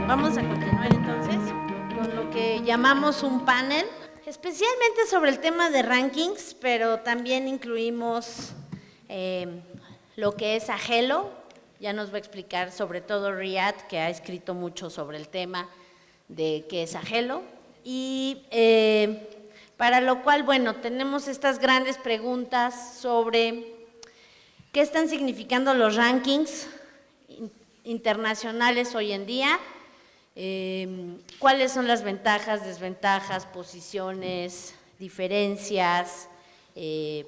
Vamos a continuar entonces con lo que llamamos un panel, especialmente sobre el tema de rankings, pero también incluimos lo que es Agelo. Ya nos va a explicar sobre todo Riyad, que ha escrito mucho sobre el tema de qué es Agelo. Y para lo cual, bueno, tenemos estas grandes preguntas sobre qué están significando los rankings internacionales hoy en día, cuáles son las ventajas, desventajas, posiciones, diferencias,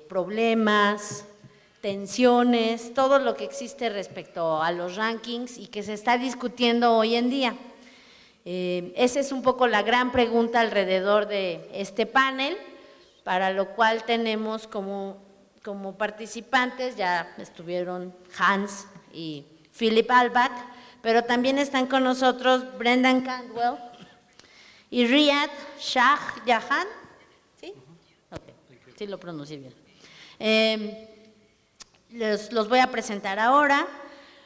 problemas, tensiones, todo lo que existe respecto a los rankings y que se está discutiendo hoy en día. Esa es un poco la gran pregunta alrededor de este panel, para lo cual tenemos como participantes, ya estuvieron Hans y Philip Albach, pero también están con nosotros Brendan Cantwell y Riyad Shah Jahan, ¿sí? Okay. Sí lo pronuncié bien. Los voy a presentar ahora.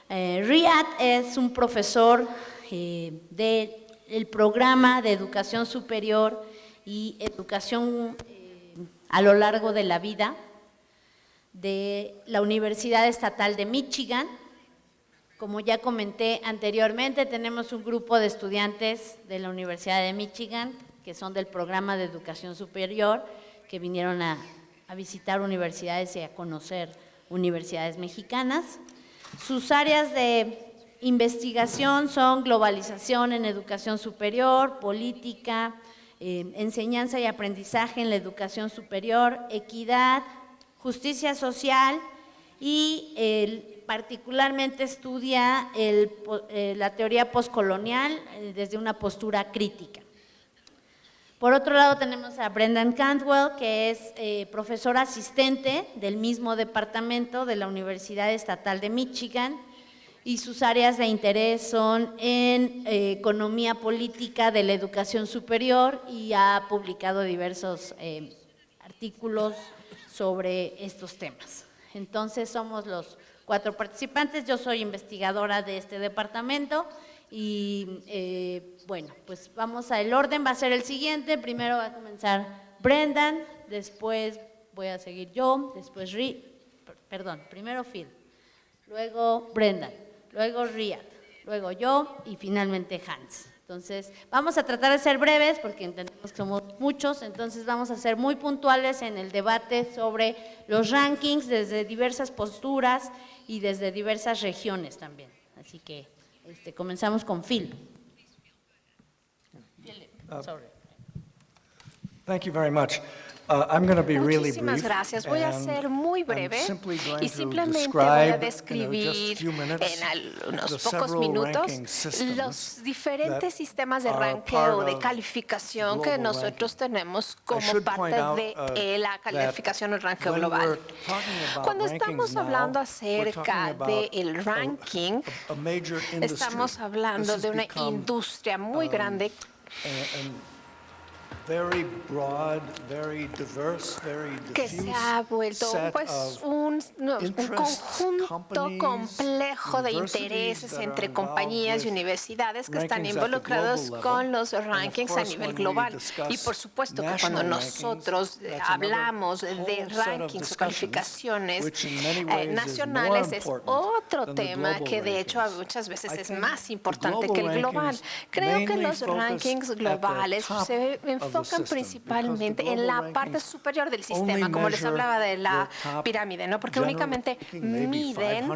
Riyad es un profesor del programa de educación superior y educación a lo largo de la vida de la Universidad Estatal de Michigan. Como ya comenté anteriormente, tenemos un grupo de estudiantes de la Universidad de Michigan que son del programa de educación superior, que vinieron a visitar universidades y a conocer universidades mexicanas. Sus áreas de investigación son globalización en educación superior, política, enseñanza y aprendizaje en la educación superior, equidad, justicia social y particularmente estudia la teoría postcolonial desde una postura crítica. Por otro lado tenemos a Brendan Cantwell, que es profesor asistente del mismo departamento de la Universidad Estatal de Michigan, y sus áreas de interés son en economía política de la educación superior y ha publicado diversos artículos sobre estos temas. Entonces somos los 4 participantes, yo soy investigadora de este departamento y bueno, pues vamos a, el orden va a ser el siguiente. Primero va a comenzar Brendan, después voy a seguir yo, después primero Phil, luego Brendan, luego Riyad, luego yo y finalmente Hans. Entonces vamos a tratar de ser breves porque entendemos que somos muchos, entonces vamos a ser muy puntuales en el debate sobre los rankings desde diversas posturas y desde diversas regiones también. Así que comenzamos con Phil. Thank you very much. I'm going to be really brief. Muchísimas gracias. Voy a ser muy breve y simplemente voy a describir en unos pocos minutos los diferentes sistemas de ranqueo o de calificación que nosotros tenemos como parte de la calificación o el ranqueo global. Cuando estamos hablando acerca del ranking, estamos hablando de una industria muy grande, que se ha vuelto un conjunto complejo de intereses entre compañías y universidades que están involucrados con los rankings a nivel global. Y por supuesto que cuando nosotros hablamos de rankings o calificaciones nacionales es otro tema que de hecho muchas veces es más importante que el global. Creo que los rankings globales se enfocan principalmente en la parte superior del sistema, como les hablaba de la pirámide, ¿no? Porque únicamente miden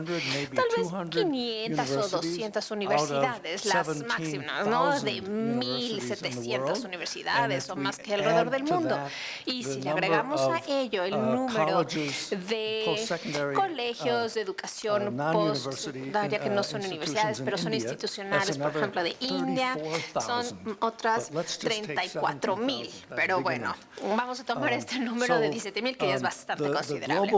tal vez 500 o 200 universidades, las máximas, ¿no? De 1,700 universidades o más que alrededor del mundo. Y si le agregamos a ello el número de colegios de educación postsecundaria que no son universidades, pero son institucionales, por ejemplo, de India, son otras 34,000. 17,000, pero bueno, vamos a tomar este número de 17,000 que ya es bastante considerable.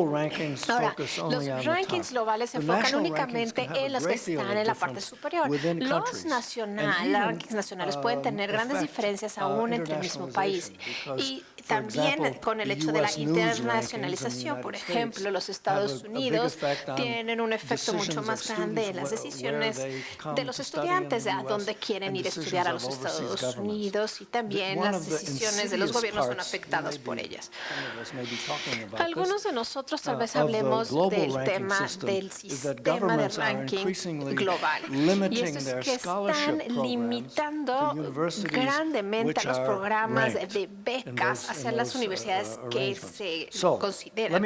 Ahora, los rankings globales se enfocan únicamente en los que están en la parte superior. Los rankings nacionales pueden tener grandes diferencias aún entre el mismo país. Y también con el hecho de la internacionalización, por ejemplo, los Estados Unidos tienen un efecto mucho más grande en las decisiones de los estudiantes de a dónde quieren ir a estudiar a los Estados Unidos, y también las decisiones de los gobiernos son afectadas por ellas. Algunos de nosotros tal vez hablemos del tema del sistema de rankings global, y esto es que están limitando grandemente a los programas de becas hacia las universidades que se consideran.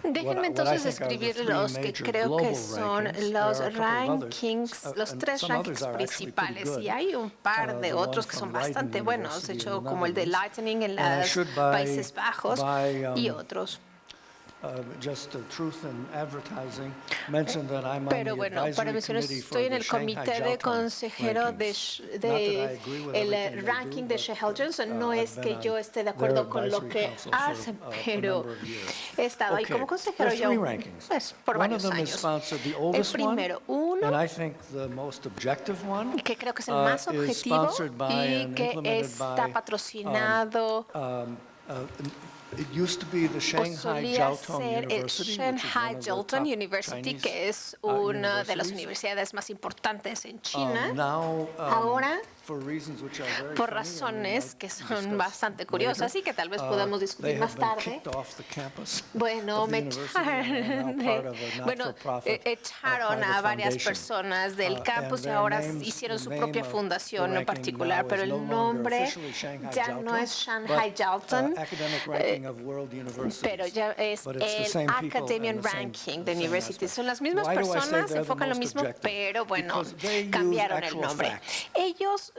Déjenme entonces describir los que creo que son los rankings, los 3 rankings principales, y hay un par de otros que son bastante buenos, de hecho, como el de Lightning en los Países Bajos y otros. Pero bueno, para mencionar, estoy en el comité de consejero del ranking de Shell Johnson. No es que yo esté de acuerdo con lo que hacen, pero he estado ahí como consejero yo pues, por varios años. El primero, uno, que creo que es el más objetivo y que está patrocinado solía ser el Shanghai Jiaotong University, que es una de las universidades más importantes en China. Ahora, por razones que son bastante curiosas y que tal vez podamos discutir más tarde, echaron a varias personas del campus y ahora hicieron su propia fundación en particular, pero el nombre ya no es Shanghai Jiaotong, pero ya es el Academian Ranking de Universities. Son las mismas personas, se enfocan lo mismo, pero bueno, cambiaron el nombre. Ellos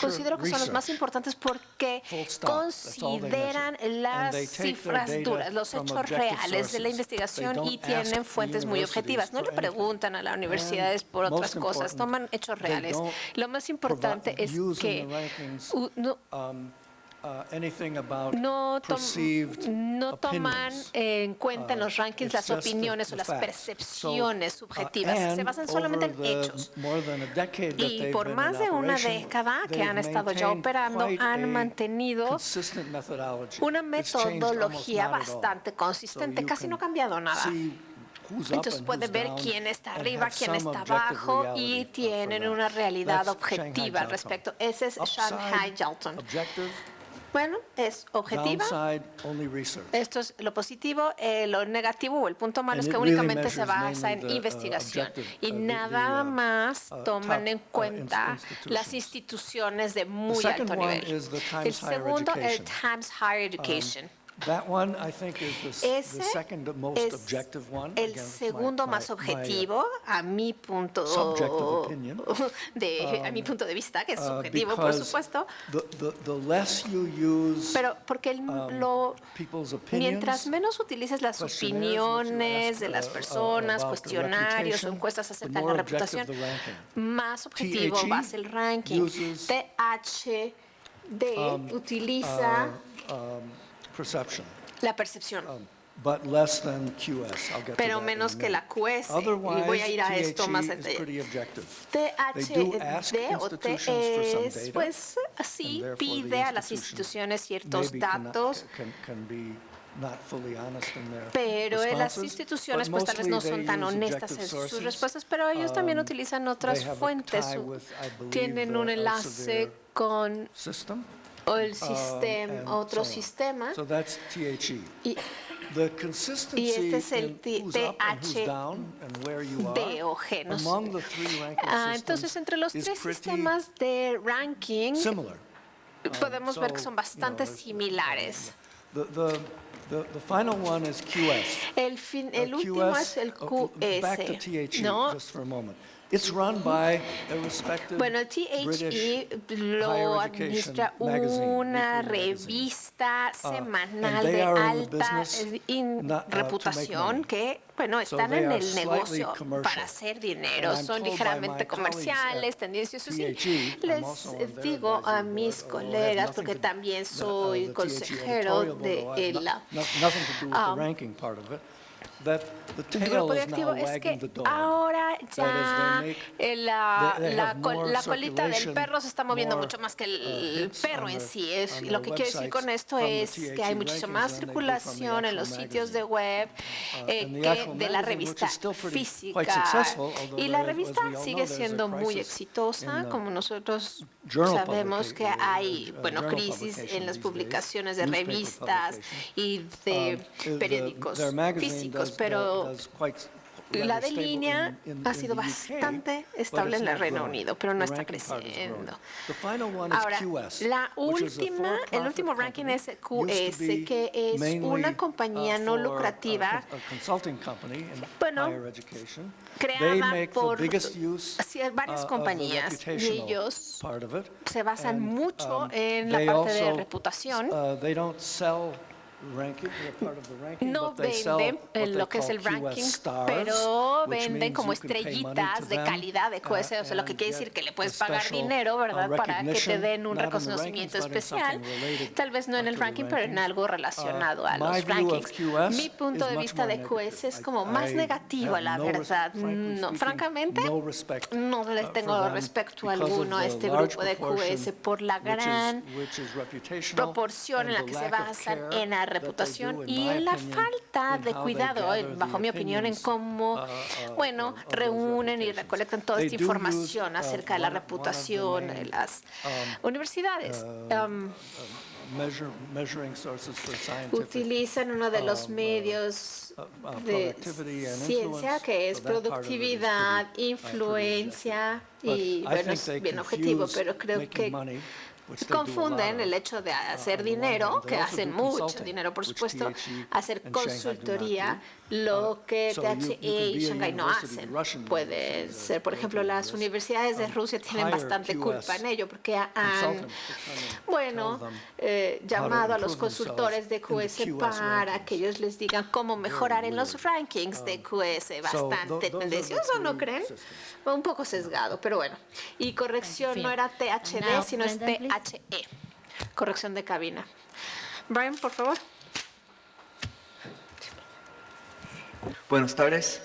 considero que son los más importantes porque consideran las cifras duras, los hechos reales de la investigación, y tienen fuentes muy objetivas. No le preguntan a las universidades por otras cosas, toman hechos reales. Lo más importante es que no toman en cuenta en los rankings las opiniones o las percepciones subjetivas, se basan solamente en hechos. Y por más de una década que han estado ya operando, han mantenido una metodología bastante consistente, casi no ha cambiado nada. Entonces puede ver quién está arriba, quién está abajo, y tienen una realidad objetiva al respecto. Ese es Shanghai Jiaotong. Bueno, es objetiva. Esto es lo positivo. Lo negativo o el punto malo es que únicamente se basa en investigación y nada más toman en cuenta las instituciones de muy alto nivel. El segundo, el Times Higher Education. Ese es el segundo más objetivo a mi punto de vista, que es subjetivo, por supuesto. Pero porque mientras menos utilices las opiniones de las personas, cuestionarios o encuestas acerca de la reputación, más objetivo va a ser el ranking. THD utiliza la percepción, pero menos que la QS, y voy a ir a esto más en detalle. THD o TS, pues así pide a las instituciones ciertos datos, pero las instituciones pues tal vez no son tan honestas en sus respuestas, pero ellos también utilizan otras fuentes, tienen un enlace con el sistema, otro sistema. Y este es el THD o G. Entonces, entre los 3 sistemas de ranking, podemos ver que son bastante similares. El último es el QS, ¿no? Bueno, el THE lo administra una revista semanal de alta reputación que bueno, están en el negocio para hacer dinero, son ligeramente comerciales, tendenciosos. Y les digo a mis colegas, porque también soy consejero de la grupo de activo, es que ahora ya la colita del perro se está moviendo mucho más que el perro en sí. Lo que quiero decir con esto es que hay muchísima más circulación en los sitios de web que de la revista física. Y la revista sigue siendo muy exitosa, como nosotros sabemos que hay, bueno, crisis en las publicaciones de revistas y de periódicos físicos, pero la de línea ha sido bastante estable en el Reino Unido, pero no está creciendo. Ahora, el último ranking es QS, que es una compañía no lucrativa, bueno, creada por varias compañías, y ellos se basan mucho en la parte de reputación. No venden lo que es el ranking, pero venden como estrellitas de calidad de QS, o sea, lo que quiere decir que le puedes pagar dinero, ¿verdad?, para que te den un reconocimiento especial, tal vez no en el ranking, pero en algo relacionado a los rankings. Mi punto de vista de QS es como más negativo, la verdad. No, francamente, no les tengo respeto alguno a este grupo de QS por la gran proporción en la que se basan en la reputación y en la falta de cuidado, bajo mi opinión, en cómo, bueno, reúnen y recolectan toda esta información acerca de la reputación de las universidades. Utilizan uno de los medios de ciencia, que es productividad, influencia, y bueno, es bien objetivo, pero creo que confunden el hecho de hacer dinero, que hacen mucho dinero, por supuesto, hacer consultoría, lo que THE y Shanghai no hacen. Puede ser, por ejemplo, las universidades de Rusia tienen bastante culpa en ello, porque han, bueno, llamado a los consultores de QS para que ellos les digan cómo mejorar en los rankings de QS. Bastante tendencioso, ¿no creen? Un poco sesgado, pero bueno. Y corrección, no era THD, sino es THE. Corrección de cabina. Brian, por favor. Buenas tardes.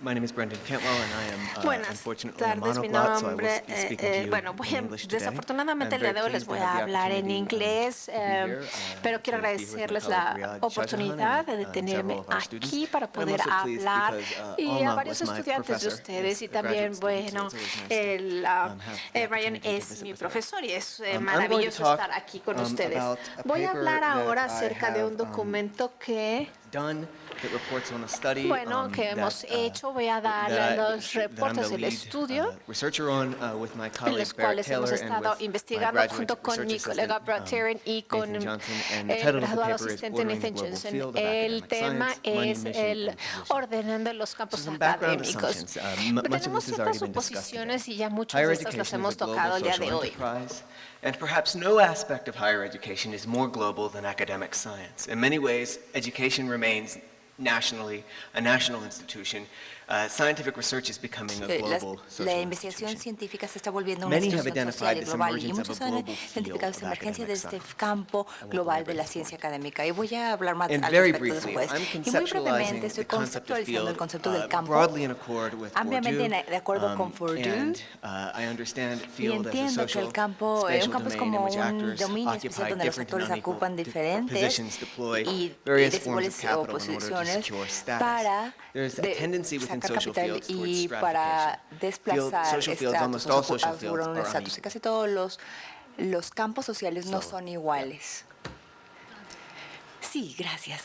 My name is Brendan Cantwell, and I am Buenas unfortunately a tardes, mi monoglot, so I will nombre, be speaking to you bueno, in English today. desafortunadamente el I'm día very de hoy les pleased voy to have a the hablar en opportunity inglés, to be here, pero quiero to be with my agradecerles colleague la Riyad oportunidad de Shahjahan and tenerme several of our students. aquí para And I'm poder also pleased hablar, because, y a Alma varios was my estudiantes de professor, ustedes, y is a también, graduate student, bueno, so it's always nice to, Ryan opportunity to es visit mi with her. profesor y es I'm going to maravilloso talk, estar aquí con ustedes. about a Voy a paper hablar that ahora I acerca de un have, documento que done that reports on a study bueno, que hemos hecho. Voy a dar los reportes del estudio, researcher on with my en colleague los Barrett cuales hemos Taylor and estado with my investigando graduate junto con research mi colega assistant, Brad Taryn y con Nathan Johnson, and the el title of the graduado paper is asistente Ordering the Nathan Global Johnson. Field of El Academic tema Science, Money, es Mission, el and Position. ordenando los campos Some background académicos. assumptions. Much of Tenemos this has already ciertas been discussed today. suposiciones y ya muchas Higher de estas education las is a hemos global tocado el día social de hoy. enterprise, and perhaps no aspect of higher education is more global than academic science. In many ways, education remains nationally a national institution. Scientific research is becoming a global social La investigación institution. científica se está volviendo una Many have institución identified social y this global, y emergence of muchos a han global identificado field esta of emergencia de academic este science. campo I will global de elaborate la this ciencia more. académica, y voy a hablar más And al very respecto briefly, después. I'm Y muy brevemente conceptualizing estoy the concept of conceptualizando el field concepto del campo broadly in accord with ampliamente Bourdieu, de acuerdo con Bourdieu, and I understand y field as a entiendo que social el campo, spatial un campo es domain in como which un actors dominio especial occupy donde los different actores and unequal ocupan diferentes positions, deploy y various forms of desiguales capital in order to posiciones secure status. para There's a tendency within sacar social capital fields towards y para stratification. desplazar Social fields, almost estratos, all social asegurar fields un are estatus. unequal. Casi todos los campos sociales no So, son iguales. Sí, gracias.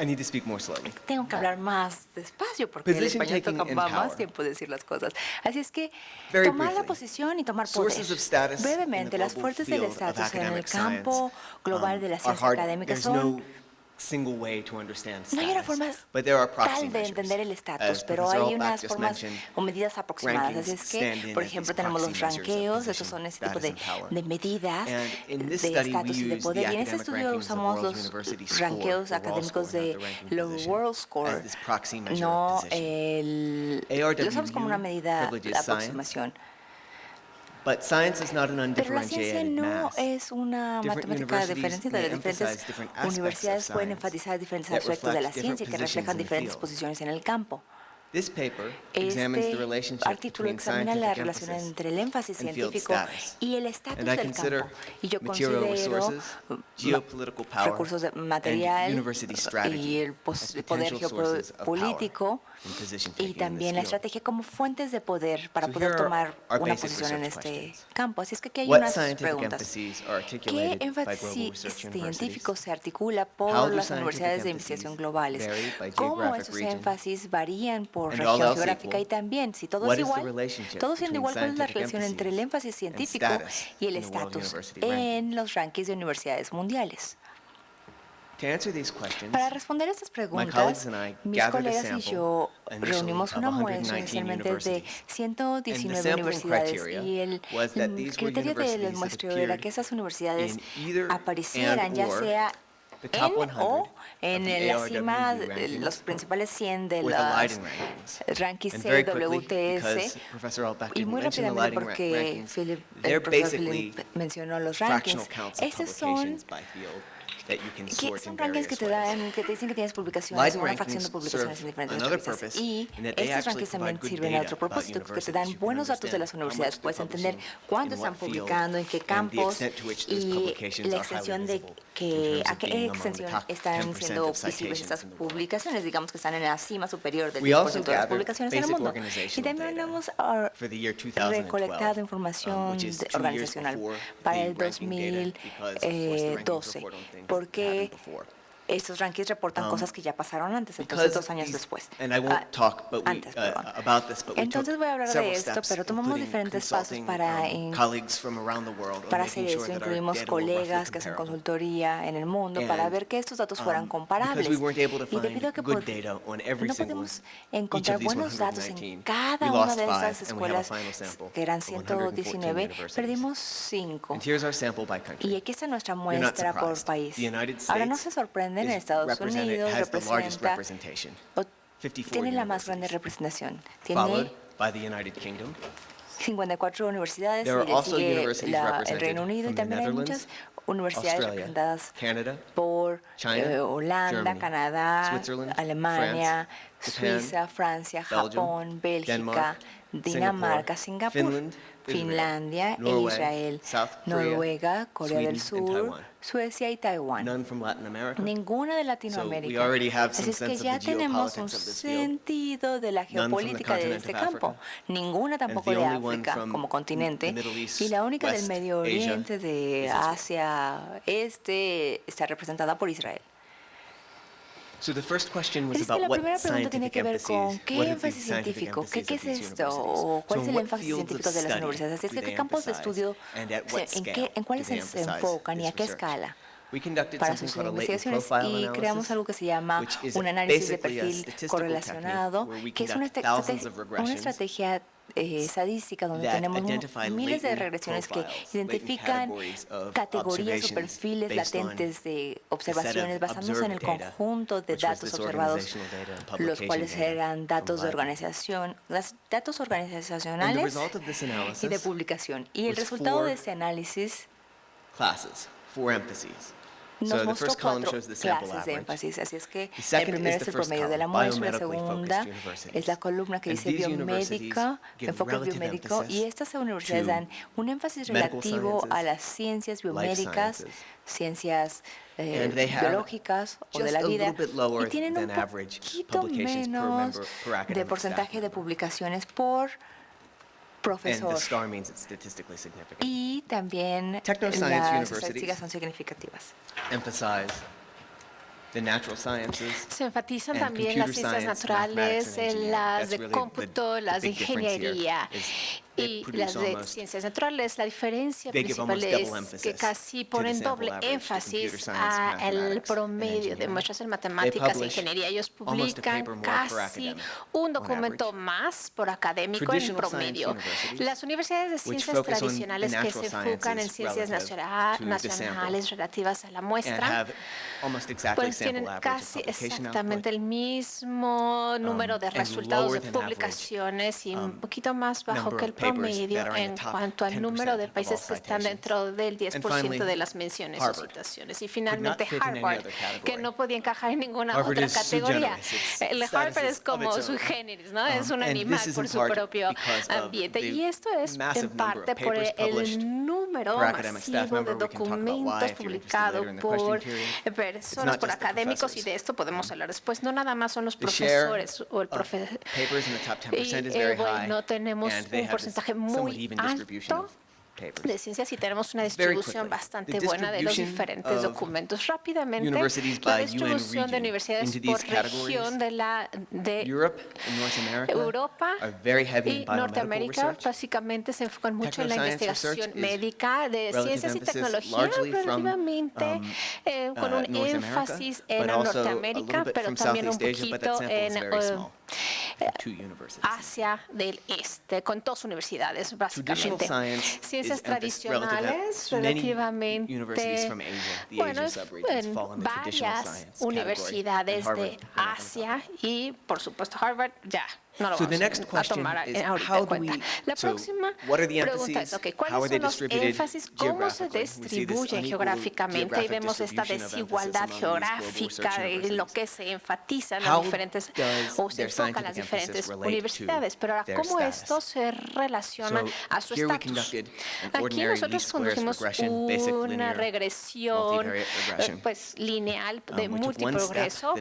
I need to speak more slowly. Tengo que hablar más despacio porque el Position español taking toma and más power. tiempo decir las cosas. Así es que Very tomar la briefly, posición y tomar poder. sources of status in Brevemente, the las global fuentes del field of estatus en el academic campo science, global de la are ciencia hard. académica There's son no single way to understand No hay una status, forma but there are proxy tal de measures. entender el estatus, As pero Professor hay Altbach unas just formas mentioned, o medidas aproximadas. Así rankings es que, stand in por as ejemplo, these tenemos los proxy measures of ranqueos, position, estos son este tipo status, and power. de medidas And in this de study, we estatus y de use poder. the Y en este academic estudio rankings of usamos World los University Score, ranqueos the raw académicos score, de not the ranking los position, World Score. as this proxy measure No, of position. lo usamos como una medida privileges de science, aproximación. but science is not an Pero la ciencia undifferentiated no mass. es una Different matemática universities diferenciada. may Las diferentes emphasize different aspects of universidades pueden science enfatizar diferentes that aspectos de la reflect ciencia different que reflejan positions in the diferentes field. posiciones en el campo. This paper examines the Este relationship artículo between examina la scientific relación emphasis entre el énfasis and field científico status. y el estatus And I del consider campo. Y yo material considero resources, geopolitical power, recursos de and material university strategy y el as poder potential sources of power geopolítico in position y taking in también this la field. estrategia como fuentes de poder para So poder here are tomar our una basic posición en research este questions. campo. Así es que aquí hay What unas scientific preguntas. emphases are ¿Qué articulated by énfasis global research universities? científico se articula How por do las scientific universidades de emphases investigación globales? vary by ¿Cómo geographic esos region? énfasis varían por And all región else geográfica? equal, Y también, si todo what es is the igual, relationship todo siendo between igual, ¿cuál es la scientific relación entre el emphases énfasis and científico status y el in the World estatus University Ranking? en los rankings de universidades mundiales? To answer these questions, Para responder a estas my preguntas, colleagues and I mis gathered a colegas y sample yo initially reunimos of una 119 muestra inicialmente de universities. 119 sampling universidades criteria y el was that these were criterio del universities that muestreo era appeared que esas universidades in either aparecieran and ya or sea the top en 100 o en of the la cima, ARWU rankings los principales 100 de or the las lighting rankings. rankings And very quickly, CWTS. because Professor Altbach Y didn't muy mention the rápidamente lighting porque rankings, el they're profesor basically Philip mencionó los fractional rankings. counts of Estos son publications by field that you can que sort son in rankings que various te ways. dan, que te dicen que tienes publicaciones, Lighting una fracción de rankings publicaciones serve en diferentes another revistas. purpose Y in that they estos actually rankings también provide good sirven a data otro about propósito, que te universities. dan You can buenos datos de las understand how universidades. much Puedes they're entender publishing, cuánto in están what field, publicando, en qué and the campos extent to which those y publications la are highly extensión de visible in que terms a of qué being among the extensión top están 10% siendo of visibles citations estas in the world. publicaciones, digamos que están en la cima superior del We also 10% de las gathered publicaciones en el basic mundo. Y organizational también data hemos for the year 2012, recolectado información which is 2 years organizacional before para the el ranking data, because, of course, the rankings 2012, report on things that porque happened before. estos rankings reportan cosas que ya pasaron antes, entonces Because 2 años these- después. and I won't talk Antes, perdón. about this, but we Entonces took voy a hablar several de esto, steps, pero tomamos including diferentes pasos consulting, para, colleagues from around the world on para making hacer sure eso. that our Incluimos data were roughly colegas que hacen comparable. consultoría en el mundo para And, ver que estos datos fueran comparables. Because we weren't able to Y debido a find que good data on every no single podemos each encontrar of these buenos datos 119, en cada we una lost de 5, estas and we have a escuelas, final sample que eran of 114 119, universities. perdimos 5. And here's our sample by Y country. aquí está nuestra You're not muestra por surprised. país. The United Ahora no States se sorprenden, is Estados represented- Unidos has the largest representa representation, o 54 tiene la más grande universities, representación. followed Tiene by the United Kingdom. 54 universidades There y are le also sigue universities el represented Reino Unido y from the también hay muchas Netherlands, universidades Australia, representadas Canada, por China, Holanda, Germany, Canadá, Switzerland, Alemania, France, Japan, Suiza, Francia, Belgium, Japón, Bélgica, Denmark, Dinamarca, Singapur, Finland, Israel, Finlandia, Norway, Israel, South Korea, Noruega, Corea del Sweden, and Sur, Taiwan. Suecia y Taiwán. None from Latin America. Ninguna de So we Latinoamérica. already have some Así es que sense of ya the tenemos un geopolitics of this field. sentido de la None from the geopolítica de continent este of campo. Africa. Ninguna tampoco the de only one África from como continente. the Middle East, Y la única del West Medio Asia Oriente, de is Israel. Asia Este, está representada por Israel. So the first question was Así es que about la what primera pregunta tiene scientific que ver emphases, con what qué is the énfasis scientific científico, emphasis qué of es these esto, o universities. cuál So es el what énfasis fields of científico de las study universidades. Así do es que they qué campos de emphasize, estudio, and at what scale en cuáles do they se emphasize enfocan y a this qué research? escala We conducted para something sus called a latent investigaciones profile y creamos analysis, algo que se llama which is un análisis de basically a perfil statistical correlacionado, technique where we que es una, conduct thousands of una regressions estrategia estadística donde that tenemos identify miles de latent regresiones que profiles, identifican latent categories of categorías o observations perfiles based on latentes de the set observaciones of basándose en el observed data, conjunto de which was datos this observados, organizational data and los publication cuales data eran datos de from Library. organización, datos And the organizacionales result of this y de analysis publicación. Y el was resultado 4 de este análisis classes, 4 emphases. nos So the mostró first column 4 shows the sample clases de average. énfasis. Así es que The el second primero is es the el first promedio de la column, muestra, la biomedically segunda focused universities. es la columna que And dice these biomédica, universities give enfoque relative biomédico, y emphasis estas universidades to dan un énfasis medical relativo a sciences, las ciencias life biomédicas, sciences, ciencias and they have biológicas o de just la a vida, little bit lower y tienen un than average poquito publications per menos member, per academic de staff porcentaje de member. publicaciones por And profesor. the star means it's statistically significant. Y también Technoscience las universities estadísticas son significativas. Emphasize the natural sciences. Se enfatizan and también computer las ciencias science, naturales, mathematics, and engineering. las That's de really cómputo, las de big difference here, ingeniería. is y las de ciencias naturales, la diferencia principal es que casi ponen doble énfasis al promedio de muestras en matemáticas e ingeniería. Ellos publican casi un documento más por académico en promedio. Las universidades de ciencias tradicionales que se enfocan en ciencias nacionales relativas a la muestra, pues tienen casi exactamente el mismo número de resultados de publicaciones y un poquito más bajo que el promedio en cuanto al número de países que están dentro del 10% de las menciones o citaciones. Y finalmente Harvard, que no podía encajar en ninguna otra categoría. El Harvard es como sui generis, ¿no? Es un animal por su propio ambiente. Y esto es en parte por el número masivo de documentos publicados por personas, por académicos, y de esto podemos hablar después. No nada más son los profesores o el profesor. Bueno, tenemos un porcentaje muy alto de ciencias y tenemos una distribución bastante buena de los diferentes documentos. Rápidamente, la distribución de universidades por región de Europa y Norteamérica básicamente se enfocan mucho en la investigación médica de ciencias y tecnología, relativamente con un énfasis en Norteamérica, pero también un poquito en Asia del Este, con 2 universidades, básicamente. Ciencias tradicionales, relativamente, bueno, en varias universidades de Asia y, por supuesto, Harvard, ya. No lo vamos a tomar ahorita en cuenta. La próxima pregunta es, ¿cuáles son los énfasis? ¿Cómo se distribuyen geográficamente? Y vemos esta desigualdad geográfica de lo que se enfatiza en las diferentes, o se enfoca en las diferentes universidades. Pero ahora, ¿cómo esto se relaciona a su estatus? Aquí nosotros condujimos una regresión lineal de multiprogreso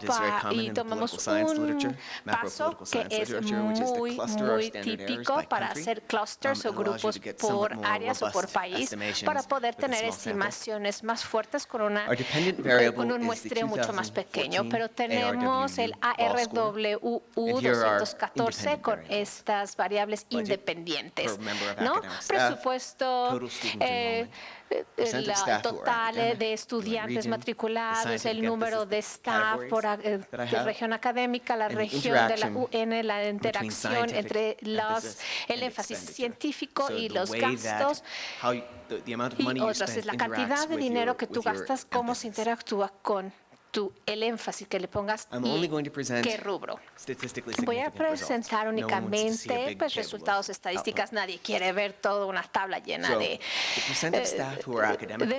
y tomamos un paso que es muy típico para hacer clusters o grupos por áreas o por país para poder tener estimaciones más fuertes con un muestreo mucho más pequeño. Pero tenemos el ARWU 214 con estas variables independientes, ¿no? Presupuesto, el total de estudiantes matriculados, el número de staff por región académica, la región de la UN, la interacción entre el énfasis científico y los gastos, y otras es la cantidad de dinero que tú gastas, cómo se interactúa con el énfasis que le pongas y qué rubro. Voy a presentar únicamente resultados estadísticos. Nadie quiere ver toda una tabla llena de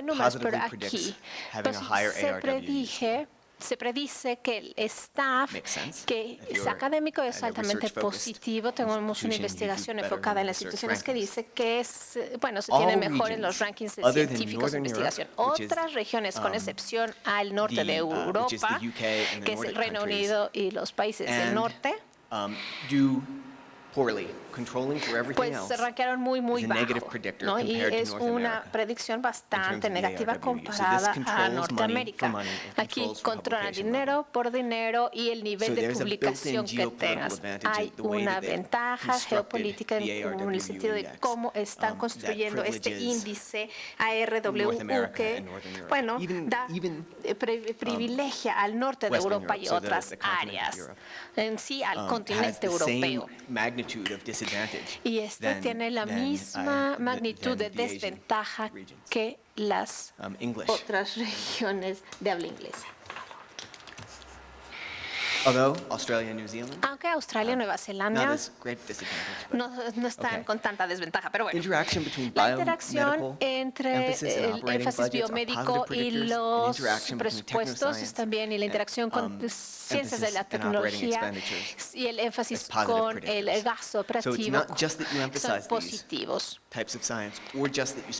números, pero aquí se predice que el staff que es académico es altamente positivo. Tenemos una investigación enfocada en las instituciones que dice que se tiene mejor en los rankings de científicos de investigación. Otras regiones, con excepción al norte de Europa, que es el Reino Unido y los países del norte, pues se rankearon muy bajo, ¿no? Y es una predicción bastante negativa comparada a Norteamérica. Aquí controlan dinero por dinero y el nivel de publicación que tengas. Hay una ventaja geopolítica en el sentido de cómo están construyendo este índice ARWU que, privilegia al norte de Europa y otras áreas, en sí al continente europeo. Y este tiene la misma magnitud de desventaja que las otras regiones de habla inglesa. Aunque Australia y Nueva Zelanda no están con tanta desventaja, pero bueno, la interacción entre el énfasis biomédico y los presupuestos también, y la interacción con ciencias de la tecnología y el énfasis con el gasto operativo son positivos.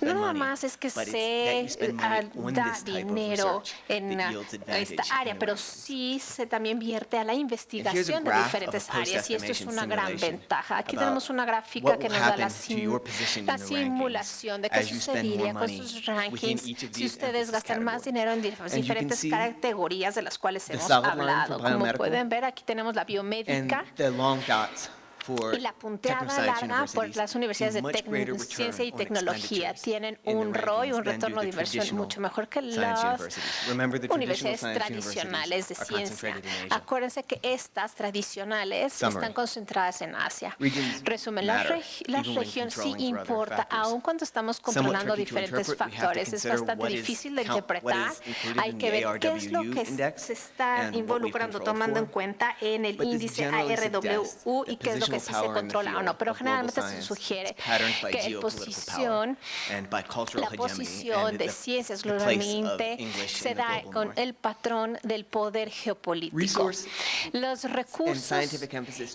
No nada más es que se da dinero en esta área, pero sí se también vierte a la investigación de diferentes áreas, y esto es una gran ventaja. Aquí tenemos una gráfica que nos da la simulación de qué sucedería con sus rankings si ustedes gastan más dinero en diferentes categorías de las cuales hemos hablado. Como pueden ver, aquí tenemos la biomédica Y la punteada larga por las universidades de ciencia y tecnología tienen un ROI y un retorno de inversión mucho mejor que las universidades tradicionales de ciencia. Acuérdense que estas tradicionales están concentradas en Asia. Resumen, la región sí importa, aun cuando estamos comparando diferentes factores. Es bastante difícil de interpretar. Hay que ver qué es lo que se está involucrando, tomando en cuenta en el índice ARWU y qué es lo que sí se controla o no. Pero generalmente se sugiere que la posición de ciencias globalmente se da con el patrón del poder geopolítico. Los recursos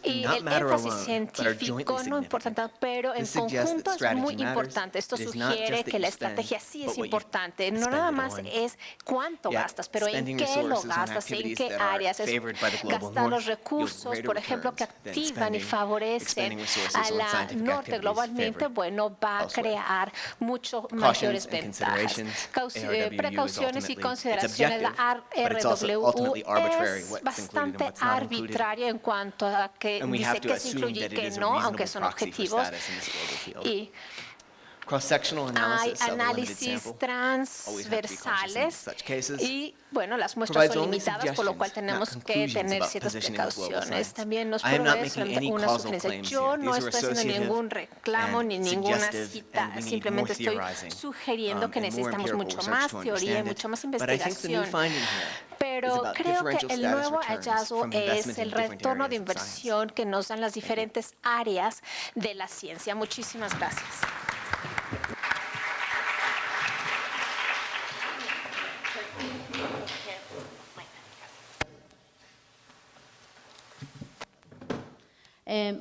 y el énfasis científico no importan tanto, pero en conjunto es muy importante. Esto sugiere que la estrategia sí es importante. No nada más es cuánto gastas, pero en qué lo gastas, en qué áreas. Es gastar los recursos, por ejemplo, que activan y favorecen a la norte globalmente, bueno, va a crear mucho mayores ventajas. Precauciones y consideraciones. La RWU es bastante arbitraria en cuanto a que dice que se incluye y que no, aunque son objetivos. Y hay análisis transversales y, bueno, las muestras son limitadas, por lo cual tenemos que tener ciertas precauciones. También nos provee una sugerencia. Yo no estoy haciendo ningún reclamo ni ninguna cita, simplemente estoy sugiriendo que necesitamos mucho más teoría y mucho más investigación. Pero creo que el nuevo hallazgo es el retorno de inversión que nos dan las diferentes áreas de la ciencia. Muchísimas gracias.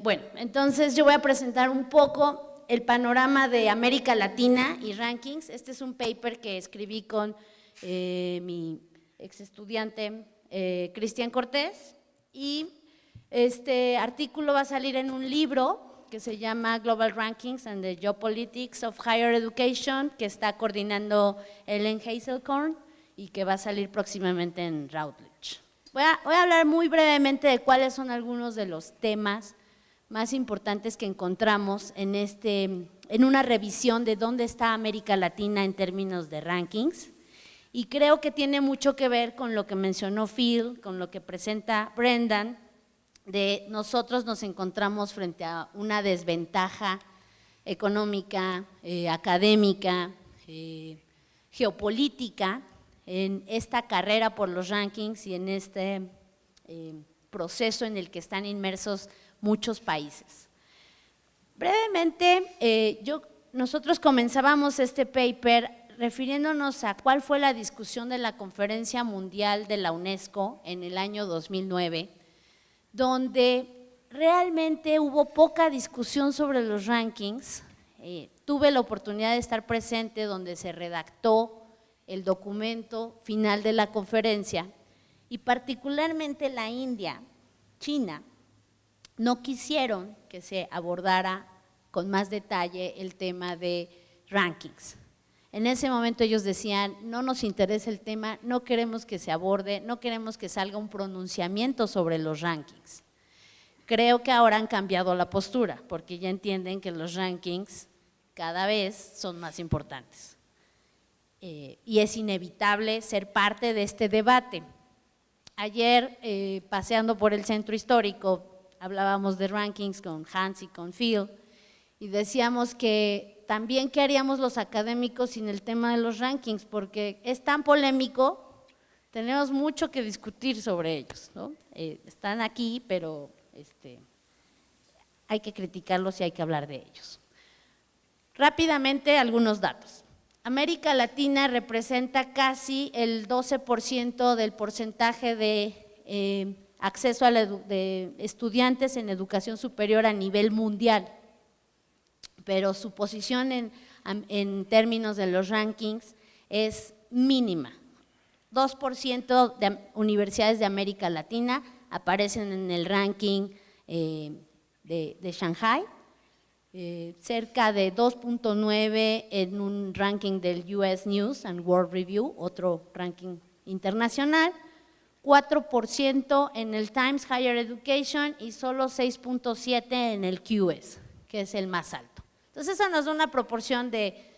Bueno, entonces yo voy a presentar un poco el panorama de América Latina y rankings. Este es un paper que escribí con mi ex estudiante Cristian Cortés, y este artículo va a salir en un libro que se llama Global Rankings and the Geopolitics of Higher Education, que está coordinando Ellen Hazelcorn y que va a salir próximamente en Routledge. Voy a hablar muy brevemente de cuáles son algunos de los temas más importantes que encontramos en una revisión de dónde está América Latina en términos de rankings, y creo que tiene mucho que ver con lo que mencionó Phil, con lo que presenta Brendan, de nosotros nos encontramos frente a una desventaja económica, académica, geopolítica, en esta carrera por los rankings y en este proceso en el que están inmersos muchos países. Brevemente, nosotros comenzábamos este paper refiriéndonos a cuál fue la discusión de la Conferencia Mundial de la UNESCO en el año 2009, donde realmente hubo poca discusión sobre los rankings. Tuve la oportunidad de estar presente donde se redactó el documento final de la conferencia, y particularmente la India, China, no quisieron que se abordara con más detalle el tema de rankings. En ese momento ellos decían, no nos interesa el tema, no queremos que se aborde, no queremos que salga un pronunciamiento sobre los rankings. Creo que ahora han cambiado la postura, porque ya entienden que los rankings cada vez son más importantes. Y es inevitable ser parte de este debate. Ayer, paseando por el centro histórico, hablábamos de rankings con Hans y con Phil, y decíamos que también qué haríamos los académicos sin el tema de los rankings, porque es tan polémico, tenemos mucho que discutir sobre ellos, ¿no? Están aquí, pero hay que criticarlos y hay que hablar de ellos. Rápidamente, algunos datos. América Latina representa casi el 12% del porcentaje de acceso de estudiantes en educación superior a nivel mundial, pero su posición en términos de los rankings es mínima. 2% de universidades de América Latina aparecen en el ranking de Shanghai, cerca de 2.9 en un ranking del US News and World Review, otro ranking internacional, 4% en el Times Higher Education y solo 6.7% en el QS, que es el más alto. Entonces eso nos da una proporción de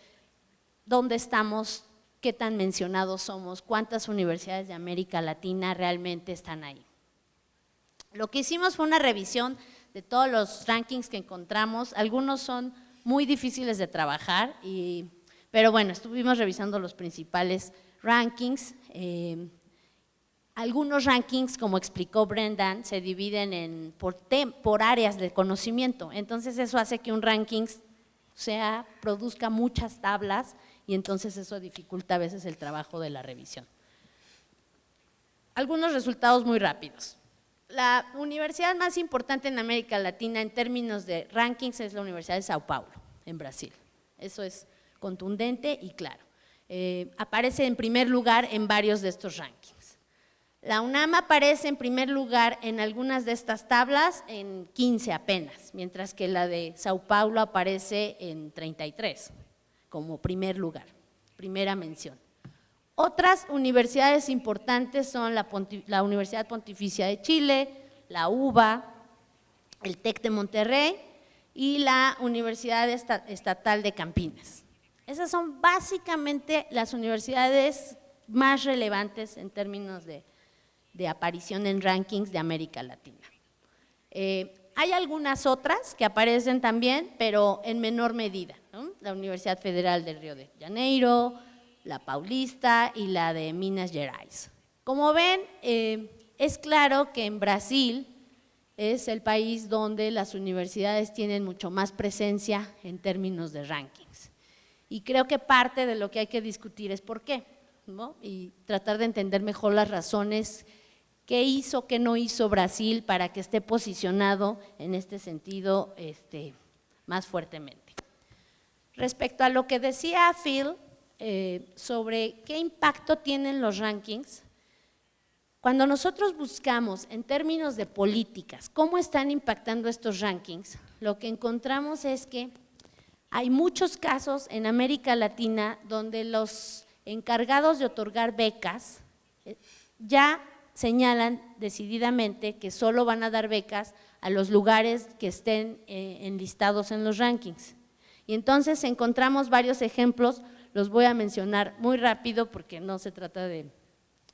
dónde estamos, qué tan mencionados somos, cuántas universidades de América Latina realmente están ahí. Lo que hicimos fue una revisión de todos los rankings que encontramos, algunos son muy difíciles de trabajar, pero bueno, estuvimos revisando los principales rankings. Algunos rankings, como explicó Brendan, se dividen por áreas de conocimiento, entonces eso hace que un ranking produzca muchas tablas y entonces eso dificulta a veces el trabajo de la revisión. Algunos resultados muy rápidos. La universidad más importante en América Latina en términos de rankings es la Universidad de Sao Paulo, en Brasil. Eso es contundente y claro. Aparece en primer lugar en varios de estos rankings. La UNAM aparece en primer lugar en algunas de estas tablas, en 15 apenas, mientras que la de Sao Paulo aparece en 33, como primer lugar, primera mención. Otras universidades importantes son la Universidad Pontificia de Chile, la UBA, el TEC de Monterrey y la Universidad Estatal de Campinas. Esas son básicamente las universidades más relevantes en términos de aparición en rankings de América Latina. Hay algunas otras que aparecen también, pero en menor medida, ¿no? La Universidad Federal del Río de Janeiro, la Paulista y la de Minas Gerais. Como ven, es claro que en Brasil es el país donde las universidades tienen mucho más presencia en términos de rankings. Y creo que parte de lo que hay que discutir es por qué, ¿no? Y tratar de entender mejor las razones, qué hizo, qué no hizo Brasil para que esté posicionado en este sentido más fuertemente. Respecto a lo que decía Phil, sobre qué impacto tienen los rankings, cuando nosotros buscamos en términos de políticas cómo están impactando estos rankings, lo que encontramos es que hay muchos casos en América Latina donde los encargados de otorgar becas ya señalan decididamente que solo van a dar becas a los lugares que estén enlistados en los rankings. Y entonces encontramos varios ejemplos. Los voy a mencionar muy rápido porque no se trata de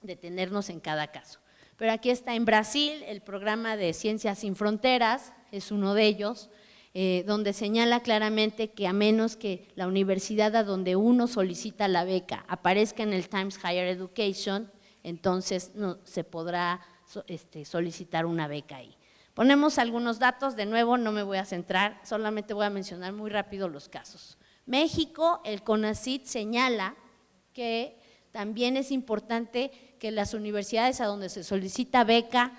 detenernos en cada caso. Pero aquí está en Brasil el programa de Ciencias Sin Fronteras, es uno de ellos, donde señala claramente que a menos que la universidad a donde uno solicita la beca aparezca en el Times Higher Education, entonces no se podrá solicitar una beca ahí. Ponemos algunos datos, de nuevo no me voy a centrar, solamente voy a mencionar muy rápido los casos. México, el CONACYT señala que también es importante que las universidades a donde se solicita beca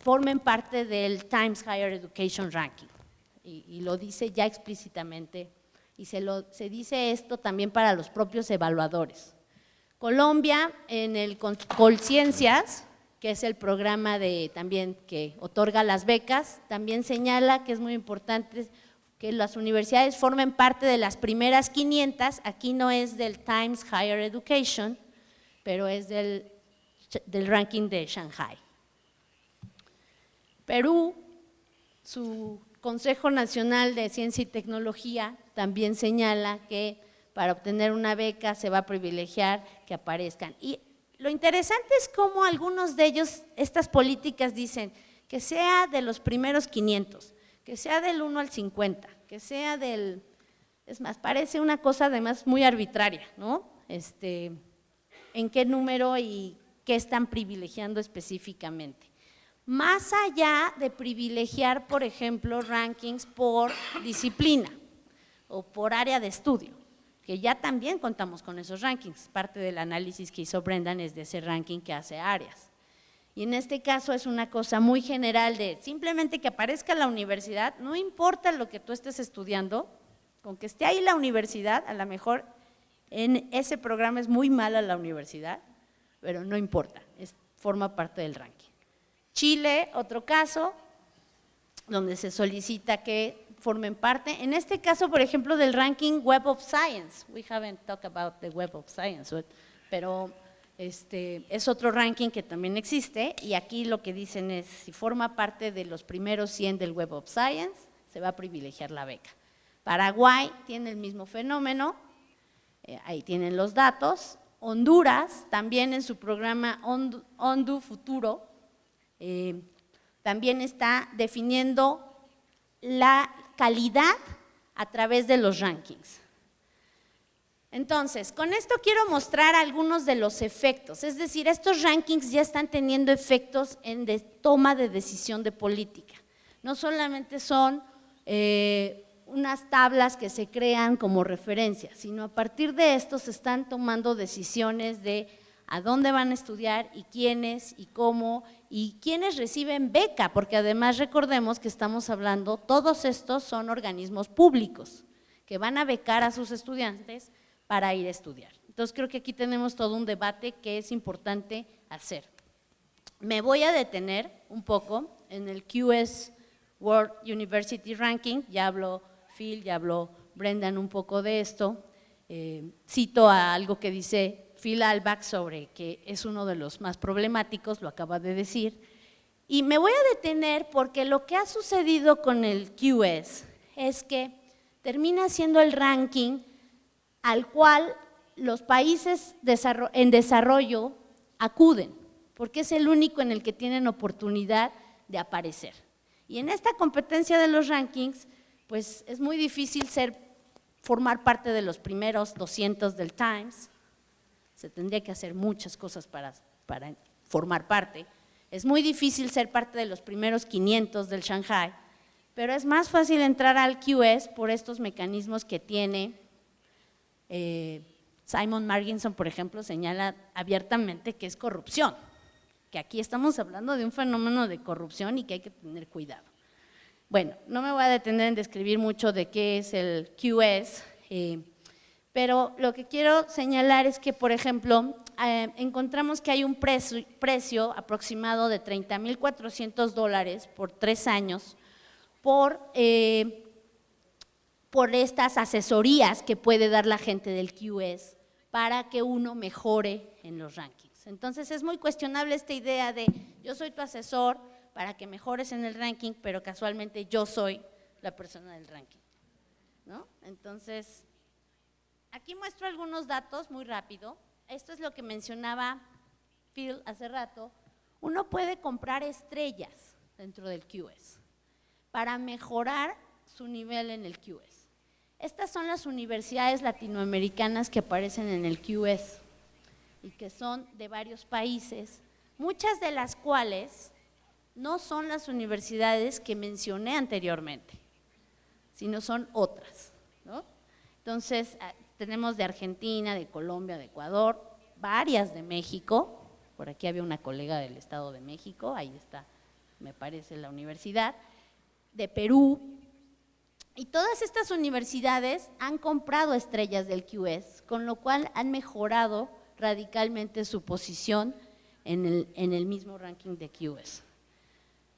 formen parte del Times Higher Education Ranking y lo dice ya explícitamente y se dice esto también para los propios evaluadores. Colombia, en el Colciencias, que es el programa también que otorga las becas, también señala que es muy importante que las universidades formen parte de las primeras 500, aquí no es del Times Higher Education, pero es del ranking de Shanghai. Perú, su Consejo Nacional de Ciencia y Tecnología también señala que para obtener una beca se va a privilegiar que aparezcan. Y lo interesante es cómo algunos de ellos, estas políticas dicen que sea de los primeros 500, que sea del 1 al 50, que sea es más, parece una cosa además muy arbitraria, ¿no? En qué número y qué están privilegiando específicamente. Más allá de privilegiar, por ejemplo, rankings por disciplina o por área de estudio, que ya también contamos con esos rankings, parte del análisis que hizo Brendan es de ese ranking que hace áreas. Y en este caso es una cosa muy general de simplemente que aparezca la universidad, no importa lo que tú estés estudiando, con que esté ahí la universidad, a lo mejor en ese programa es muy mala la universidad, pero no importa, forma parte del ranking. Chile, otro caso, donde se solicita que formen parte, en este caso, por ejemplo, del ranking Web of Science, we haven't talked about the Web of Science, pero Es otro ranking que también existe, y aquí lo que dicen es, si forma parte de los primeros 100 del Web of Science, se va a privilegiar la beca. Paraguay tiene el mismo fenómeno, ahí tienen los datos. Honduras, también en su programa Hondu Futuro, también está definiendo la calidad a través de los rankings. Entonces, con esto quiero mostrar algunos de los efectos, es decir, estos rankings ya están teniendo efectos en toma de decisión de política. No solamente son unas tablas que se crean como referencia, sino a partir de esto se están tomando decisiones de a dónde van a estudiar y quiénes y cómo y quiénes reciben beca, porque además recordemos que estamos hablando, todos estos son organismos públicos que van a becar a sus estudiantes para ir a estudiar. Entonces creo que aquí tenemos todo un debate que es importante hacer. Me voy a detener un poco en el QS World University Ranking, ya habló Phil, ya habló Brendan un poco de esto, cito a algo que dice Phil Albach sobre que es uno de los más problemáticos, lo acaba de decir, y me voy a detener porque lo que ha sucedido con el QS es que termina siendo el ranking al cual los países en desarrollo acuden, porque es el único en el que tienen oportunidad de aparecer. Y en esta competencia de los rankings, pues es muy difícil formar parte de los primeros 200 del Times, se tendría que hacer muchas cosas para formar parte, es muy difícil ser parte de los primeros 500 del Shanghai, pero es más fácil entrar al QS por estos mecanismos que tiene. Simon Marginson, por ejemplo, señala abiertamente que es corrupción, que aquí estamos hablando de un fenómeno de corrupción y que hay que tener cuidado. Bueno, no me voy a detener en describir mucho de qué es el QS, pero lo que quiero señalar es que, por ejemplo, encontramos que hay un precio aproximado de $30,400 por 3 años por estas asesorías que puede dar la gente del QS para que uno mejore en los rankings. Entonces es muy cuestionable esta idea de yo soy tu asesor para que mejores en el ranking, pero casualmente yo soy la persona del ranking, ¿no? Entonces, aquí muestro algunos datos muy rápido. Esto es lo que mencionaba Phil hace rato. Uno puede comprar estrellas dentro del QS para mejorar su nivel en el QS. Estas son las universidades latinoamericanas que aparecen en el QS y que son de varios países, muchas de las cuales no son las universidades que mencioné anteriormente, sino son otras, ¿no? Entonces, tenemos de Argentina, de Colombia, de Ecuador, varias de México, por aquí había una colega del Estado de México, ahí está, me parece, la universidad, de Perú, y todas estas universidades han comprado estrellas del QS, con lo cual han mejorado radicalmente su posición en el mismo ranking de QS.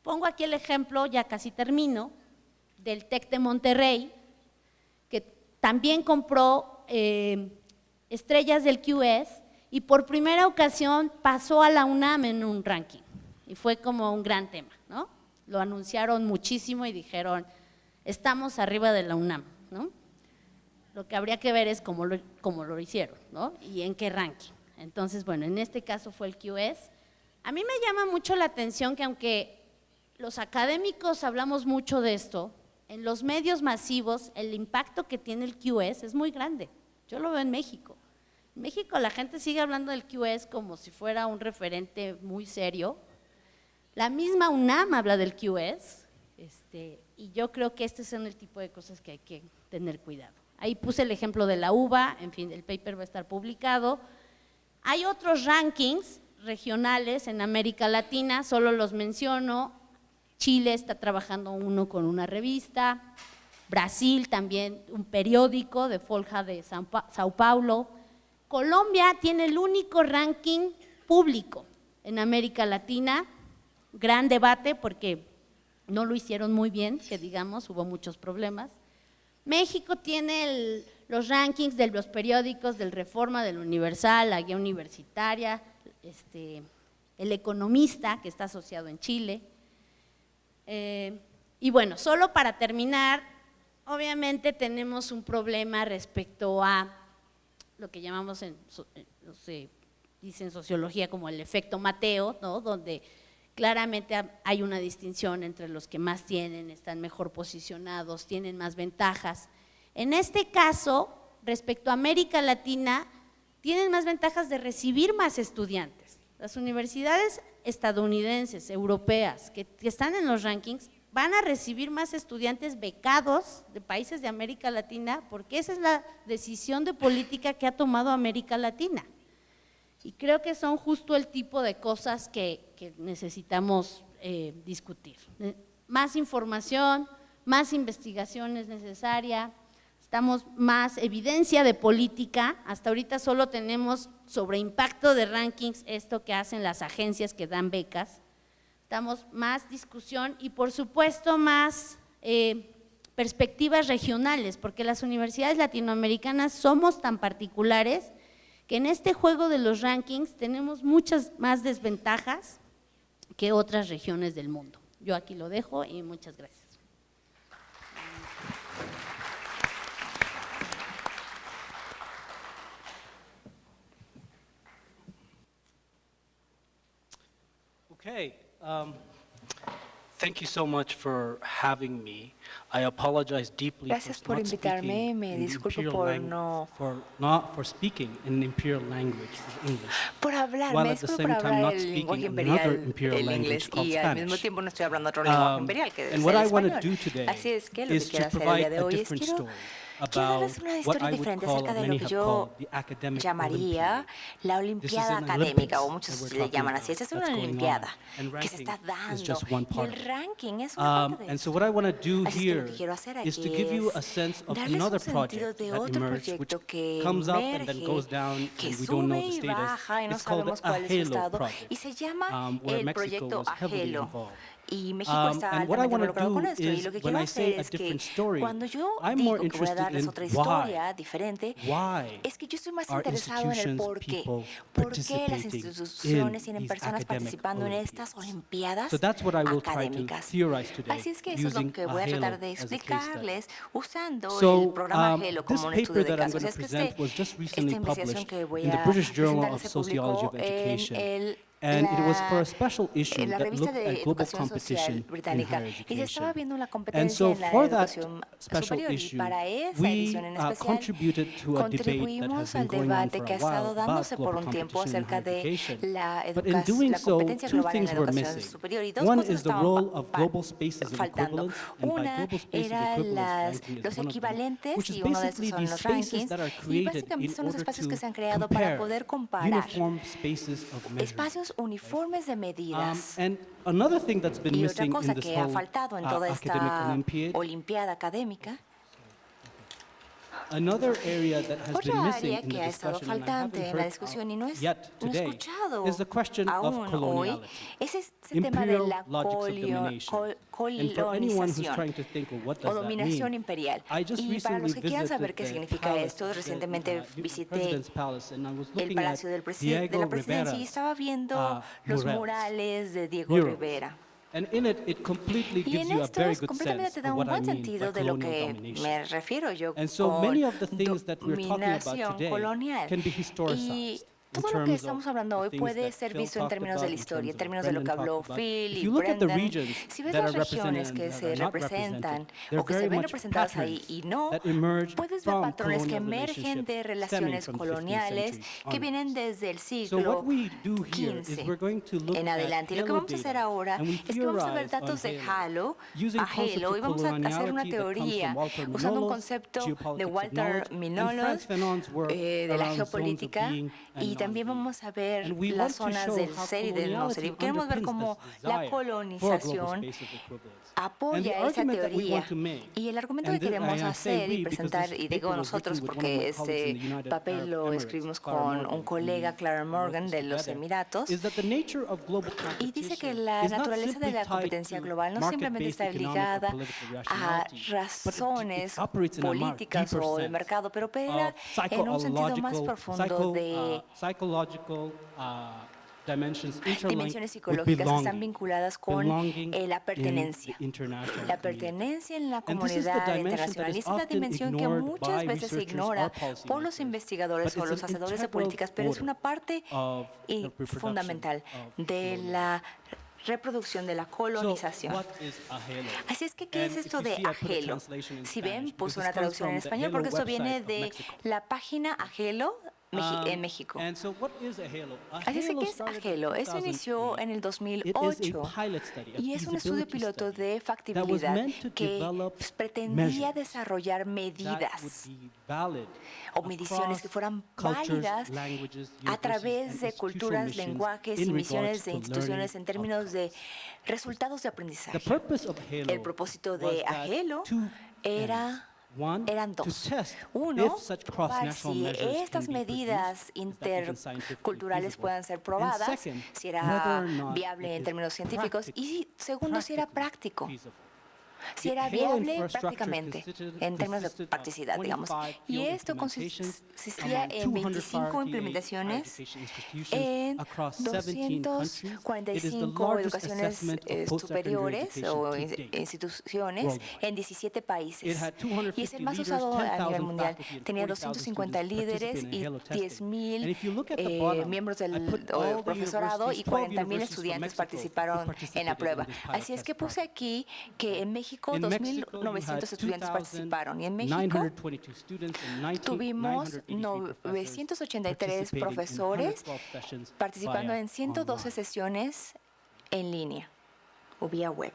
Pongo aquí el ejemplo, ya casi termino, del TEC de Monterrey, que también compró estrellas del QS y por primera ocasión pasó a la UNAM en un ranking, y fue como un gran tema, ¿no? Lo anunciaron muchísimo y dijeron, estamos arriba de la UNAM, ¿no? Lo que habría que ver es cómo lo hicieron, ¿no? Y en qué ranking. Entonces, bueno, en este caso fue el QS. A mí me llama mucho la atención que aunque los académicos hablamos mucho de esto, en los medios masivos el impacto que tiene el QS es muy grande. Yo lo veo en México. En México la gente sigue hablando del QS como si fuera un referente muy serio. La misma UNAM habla del QS, y yo creo que este son el tipo de cosas que hay que tener cuidado. Ahí puse el ejemplo de la UBA, en fin, el paper va a estar publicado. Hay otros rankings regionales en América Latina, solo los menciono. Chile está trabajando uno con una revista, Brasil también un periódico de Folha de Sao Paulo. Colombia tiene el único ranking público en América Latina, gran debate porque no lo hicieron muy bien, que digamos, hubo muchos problemas. México tiene los rankings de los periódicos del Reforma, del Universal, la Guía Universitaria, El Economista, que está asociado en Chile. Y bueno, solo para terminar, obviamente tenemos un problema respecto a lo que llamamos dice en sociología como el efecto Mateo, ¿no? Donde claramente hay una distinción entre los que más tienen, están mejor posicionados, tienen más ventajas. En este caso, respecto a América Latina, tienen más ventajas de recibir más estudiantes. Las universidades estadounidenses, europeas, que están en los rankings, van a recibir más estudiantes becados de países de América Latina, porque esa es la decisión de política que ha tomado América Latina. Y creo que son justo el tipo de cosas que necesitamos discutir. Más información, más investigación es necesaria, estamos más evidencia de política, hasta ahorita solo tenemos sobre impacto de rankings esto que hacen las agencias que dan becas, estamos más discusión y por supuesto más perspectivas regionales, porque las universidades latinoamericanas somos tan particulares que en este juego de los rankings tenemos muchas más desventajas que otras regiones del mundo. Yo aquí lo dejo y muchas gracias. Okay, thank you so much for having me. I apologize deeply Gracias por not invitarme. speaking Me in the disculpo imperial por language, for speaking in the imperial language of English, por hablar, while me at the disculpo por same time hablar not el lenguaje speaking another imperial, imperial el language inglés, called y al mismo Spanish. tiempo no estoy hablando otro lenguaje imperial que And es what el I want to español. do today Así es que lo que is quiero to hacer el día provide de a hoy es different quiero story about darles una what historia I would diferente call, acerca or de lo many que have yo called, the academic llamaría Olympiad. la This is Olimpiada an Académica, Olympics o that muchos we're le talking llaman about, así. Esta es that's una going Olimpiada on, and que se está ranking is dando just one y part el of it. ranking es una parte de And so eso. what I want to do Así es que lo here que quiero hacer is to aquí give you es a sense of darles another un sentido project de that otro emerged, which proyecto que comes up and then emerge, goes down, que and we don't know sube the y status. baja y no It's called sabemos the cuál es su AHELO estado, project, y se llama where el Mexico proyecto was heavily AHELO. involved. Y México está And what I altamente want to involucrado con do esto, y is, lo que when quiero I say hacer a es que different story, cuando yo I'm more digo que voy a interested darles in otra historia why diferente, es que yo estoy más are interesado en el institutions, por qué. people ¿Por qué las participating instituciones in tienen these personas academic participando en estas Olympiads? olimpiadas So that's what I will try to académicas? theorize today, Así es que eso es lo using que voy a tratar AHELO de as a case study. explicarles usando So, el programa AHELO this como un estudio paper de that I'm casos. going to Es que present was just esta recently investigación published que voy in the a British Journal presentarles of se Sociology publicó of Education. en And it was for a la special issue la that revista looked de at global Educación Social competition in británica higher y se estaba education. viendo la And competencia so en la for that educación special superior, y issue, para esa we edición en especial contributed to a debate that has contribuimos been al going on debate for que a ha estado while about dándose por global un tiempo competition in acerca higher de education. la, But in doing la so, competencia two global en things la were educación missing. superior, y dos One cosas is the estaban role of global spaces of faltando. equivalence, and by Una global spaces of era equivalence ranking is los one of them, equivalentes, which is y uno de estos basically son these los spaces rankings, that are y created básicamente in son los order espacios to que se han creado para compare poder comparar uniform spaces of measurement. espacios uniformes de medidas. And another thing that's been Y otra missing in cosa this que ha whole faltado en toda academic esta Olympiad, olimpiada académica, another area that has been otra missing área in que the ha estado discussion, and I faltante haven't en la heard discusión y no es yet no he today, escuchado is the question of aún hoy, coloniality. es este tema de Imperial la logics of domination. And for anyone who's trying to think, well, what o does that dominación mean? imperial. I just Y para recently los que quieran saber visited qué the significa palace, esto, recientemente the visité President's Palace, and I was el looking Palacio at de la Diego Presidencia y Rivera's estaba viendo los murals, murales de Diego murals. Rivera. And in it completely Y gives en you a very estos good completamente sense te da of un what I buen mean by sentido de lo colonial que domination. me refiero yo And so many of the con things that we're talking about dominación today colonial. can be Y historicized. todo lo que estamos hablando hoy puede ser visto en términos de la historia, en términos de lo que habló Phil y Brendan. Si ves las regiones que se representan o que se ven representadas ahí y no, puedes ver patrones que emergen de relaciones coloniales que vienen desde el siglo XV en adelante. Y lo que vamos a hacer ahora es que vamos a ver datos de Halo, y vamos a hacer una teoría usando un concepto de Walter Milolos de la geopolítica, y también vamos a ver las zonas del ser y del no ser. Y queremos ver cómo la colonización apoya esa teoría. Y el argumento que queremos hacer y presentar, y digo nosotros porque este papel lo escribimos con un colega, Clara Morgan, de los Emiratos, y dice que la naturaleza de la competencia global no simplemente está ligada a razones políticas o de mercado, pero opera en un sentido más profundo de dimensiones psicológicas que están vinculadas con la pertenencia. La pertenencia en la comunidad internacional. Y esa es la dimensión que muchas veces se ignora por los investigadores o los hacedores de políticas, pero es una parte fundamental de la reproducción de la colonización. Así es que, ¿qué es esto de Agelo? Si ven, puse una traducción en español porque eso viene de la página Agelo en México. Así es que, ¿qué es Agelo? Eso inició en el 2008 y es un estudio piloto de factibilidad que pretendía desarrollar medidas o mediciones que fueran válidas a través de culturas, lenguajes y misiones de instituciones en términos de resultados de aprendizaje. El propósito de Agelo eran dos. Uno, para si estas medidas interculturales puedan ser probadas, si era viable en términos científicos, y segundo, si era práctico. Si era viable prácticamente en términos de practicidad, digamos. Y esto consistía en 25 implementaciones en 245 educaciones superiores o instituciones en 17 países. Y es el más usado a nivel mundial. Tenía 250 líderes y 10,000 miembros del profesorado y 40,000 estudiantes participaron en la prueba. Así es que puse aquí que en México 2,900 estudiantes participaron y en México tuvimos 983 profesores participando en 112 sesiones en línea o vía web.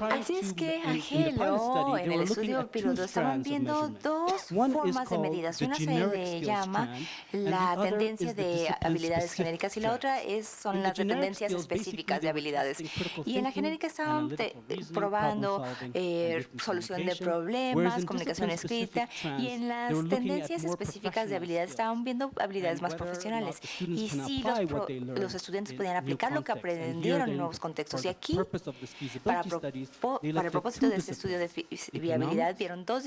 Así es que Agelo, en el estudio piloto, estaban viendo dos formas de medidas. Una se le llama la tendencia de habilidades genéricas y la otra son las tendencias específicas de habilidades. Y en la genérica estaban probando solución de problemas, comunicación escrita, y en las tendencias específicas de habilidades estaban viendo habilidades más profesionales. Y sí, los estudiantes podían aplicar lo que aprendieron en nuevos contextos. Y aquí, para el propósito de este estudio de viabilidad, vieron dos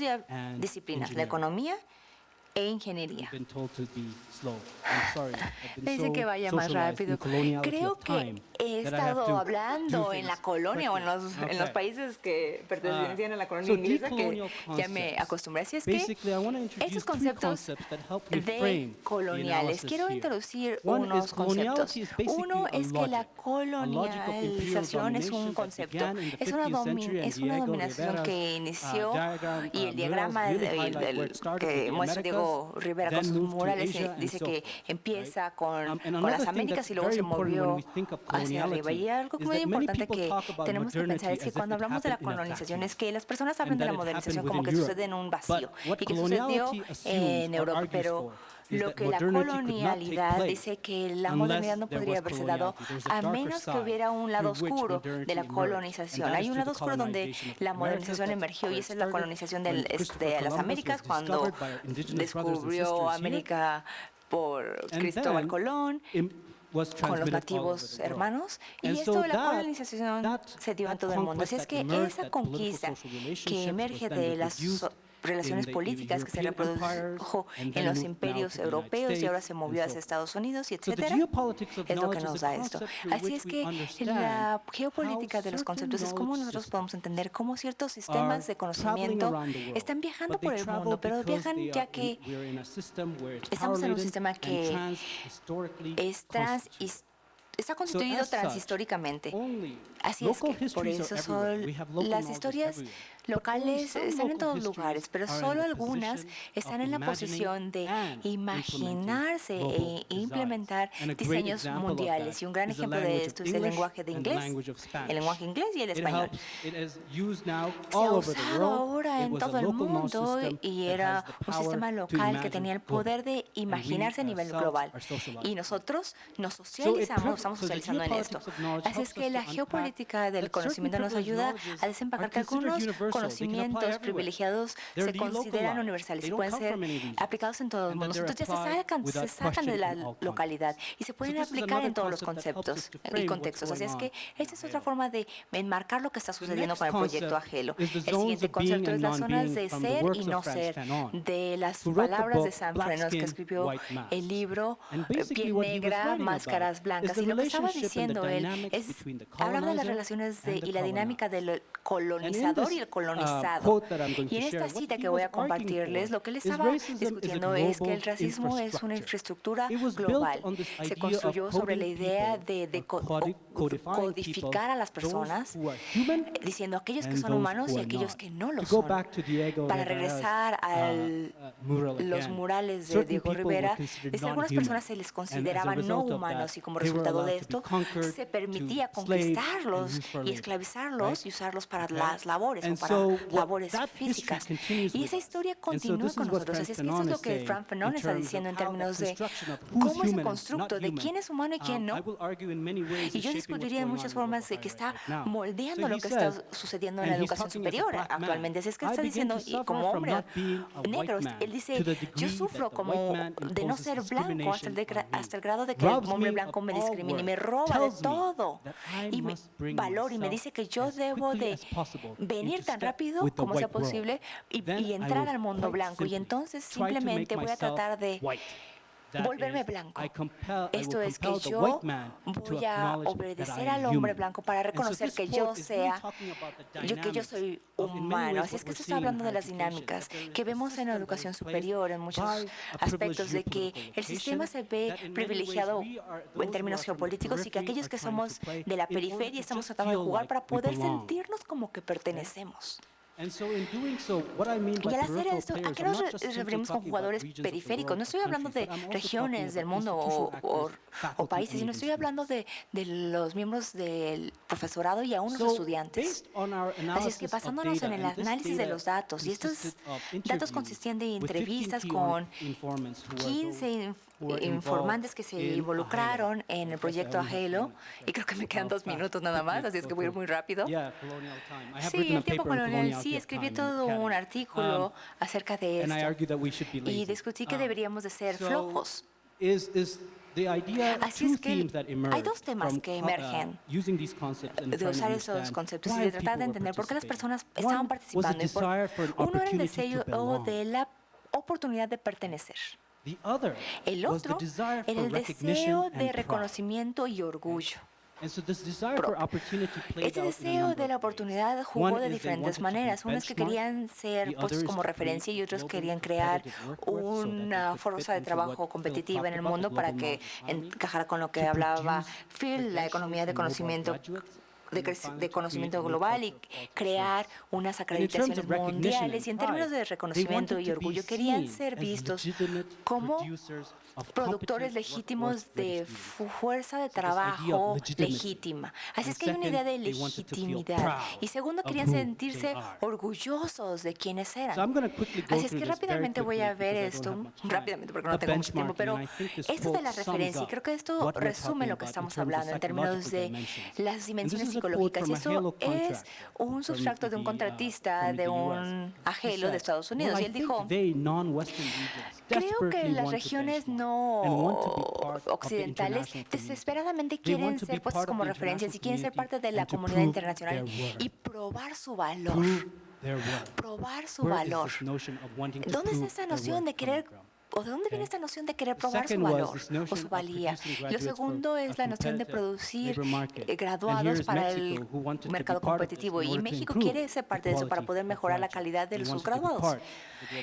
disciplinas, la economía e ingeniería. Me dicen que vaya más rápido. Creo que he estado hablando en la colonia o en los países que pertenecían a la colonia inglesa, que ya me acostumbré. Así es que estos conceptos de coloniales, quiero introducir unos conceptos. Uno es que la colonialización es un concepto, es una dominación que inició, y el diagrama que muestra Diego Rivera con sus murales dice que empieza con las Américas y luego se movió hacia arriba. Y algo muy importante que tenemos que pensar es que cuando hablamos de la colonización es que las personas hablan de la modernización como que sucede en un vacío y que sucedió en Europa, pero lo que la colonialidad dice que la modernidad no podría haberse dado a menos que hubiera un lado oscuro de la colonización. Hay un lado oscuro donde la modernización emergió y esa es la colonización de las Américas, cuando descubrió América por Cristóbal Colón con los nativos hermanos, y esto de la colonización se dio en todo el mundo. Así es que esa conquista que emerge de las relaciones políticas que se reprodujo en los imperios europeos y ahora se movió hacia Estados Unidos y etcétera, es lo que nos da esto. Así es que la geopolítica de los conceptos es cómo nosotros podemos entender cómo ciertos sistemas de conocimiento están viajando por el mundo, pero viajan ya que estamos en un sistema que está constituido transhistóricamente. Así es que por eso las historias locales están en todos lugares, pero solo algunas están en la posición de imaginarse e implementar diseños mundiales. Y un gran ejemplo de esto es el lenguaje inglés y el español. Se ha usado ahora en todo el mundo y era un sistema local que tenía el poder de imaginarse a nivel global. Y nosotros nos socializamos, estamos socializando en esto. Así es que la geopolítica del conocimiento nos ayuda a desempacar que algunos conocimientos privilegiados se consideran universales y pueden ser aplicados en todos los mundos. Entonces se sacan de la localidad y se pueden aplicar en todos los conceptos y contextos. Así es que esta es otra forma de enmarcar lo que está sucediendo con el proyecto Agelo. El siguiente concepto es las zonas de ser y no ser, de las palabras de San Frenos, que escribió el libro Piel Negra, Máscaras Blancas. Y lo que estaba diciendo él es, hablaba de las relaciones y la dinámica del colonizador y el colonizado. Y en esta cita que voy a compartirles, lo que él estaba discutiendo es que el racismo es una infraestructura global. Se construyó sobre la idea de codificar a las personas, diciendo aquellos que son humanos y aquellos que no lo son. Para regresar a los murales de Diego Rivera, algunas personas se les consideraban no humanos y como resultado de esto se permitía conquistarlos y esclavizarlos y usarlos para las labores o para labores físicas. Y esa historia continúa con nosotros. Así es que esto es lo que Frank Fanon está diciendo en términos de cómo es el constructo, de quién es humano y quién no. Y yo discutiría en muchas formas de que está moldeando lo que está sucediendo en la educación superior actualmente. Así es que está diciendo, y como hombre negro, él dice, yo sufro como de no ser blanco hasta el grado de que el hombre blanco me discrimina y me roba de todo y me valora y me dice que yo debo de venir tan rápido como sea posible y entrar al mundo blanco, y entonces simplemente voy a tratar de volverme blanco. Esto es que yo voy a obedecer al hombre blanco para reconocer que yo soy humano. Así es que se está hablando de las dinámicas que vemos en la educación superior en muchos aspectos, de que el sistema se ve privilegiado en términos geopolíticos y que aquellos que somos de la periferia estamos tratando de jugar para poder sentirnos como que pertenecemos. Y al hacer esto, ¿a qué nos referimos con jugadores periféricos? No estoy hablando de regiones del mundo o países, sino estoy hablando de los miembros del profesorado y aún los estudiantes. Así es que basándonos en el análisis de los datos, y estos datos consistían de entrevistas con 15 informantes que se involucraron en el proyecto Agelo, y creo que me quedan 2 minutos nada más, así es que voy a ir muy rápido. Sí, el tiempo colonial, sí, escribí todo un artículo acerca de esto y discutí que deberíamos de ser flojos. Así es que hay 2 temas que emergen de usar esos conceptos y de tratar de entender por qué las personas estaban participando. Uno era el deseo de la oportunidad de pertenecer. El otro era el deseo de reconocimiento y orgullo. Este deseo de la oportunidad jugó de diferentes maneras. Unos que querían ser puestos como referencia y otros querían crear una fuerza de trabajo competitiva en el mundo para que encajara con lo que hablaba Phil, la economía de conocimiento global, y crear unas acreditaciones mundiales. Y en términos de reconocimiento y orgullo, querían ser vistos como productores legítimos de fuerza de trabajo legítima. Así es que hay una idea de legitimidad. Y segundo, querían sentirse orgullosos de quienes eran. Así es que rápidamente voy a ver esto, rápidamente porque no tengo mucho tiempo, pero esto es de la referencia, y creo que esto resume lo que estamos hablando en términos de las dimensiones psicológicas. Y eso es un sustracto de un contratista de un Agelo de Estados Unidos. Y él dijo, creo que las regiones no occidentales desesperadamente quieren ser puestos como referencias y quieren ser parte de la comunidad internacional y probar su valor. Probar su valor. ¿Dónde está esta noción de querer, o de dónde viene esta noción de querer probar su valor o su valía? Lo segundo es la noción de producir graduados para el mercado competitivo, y México quiere ser parte de eso para poder mejorar la calidad de sus graduados.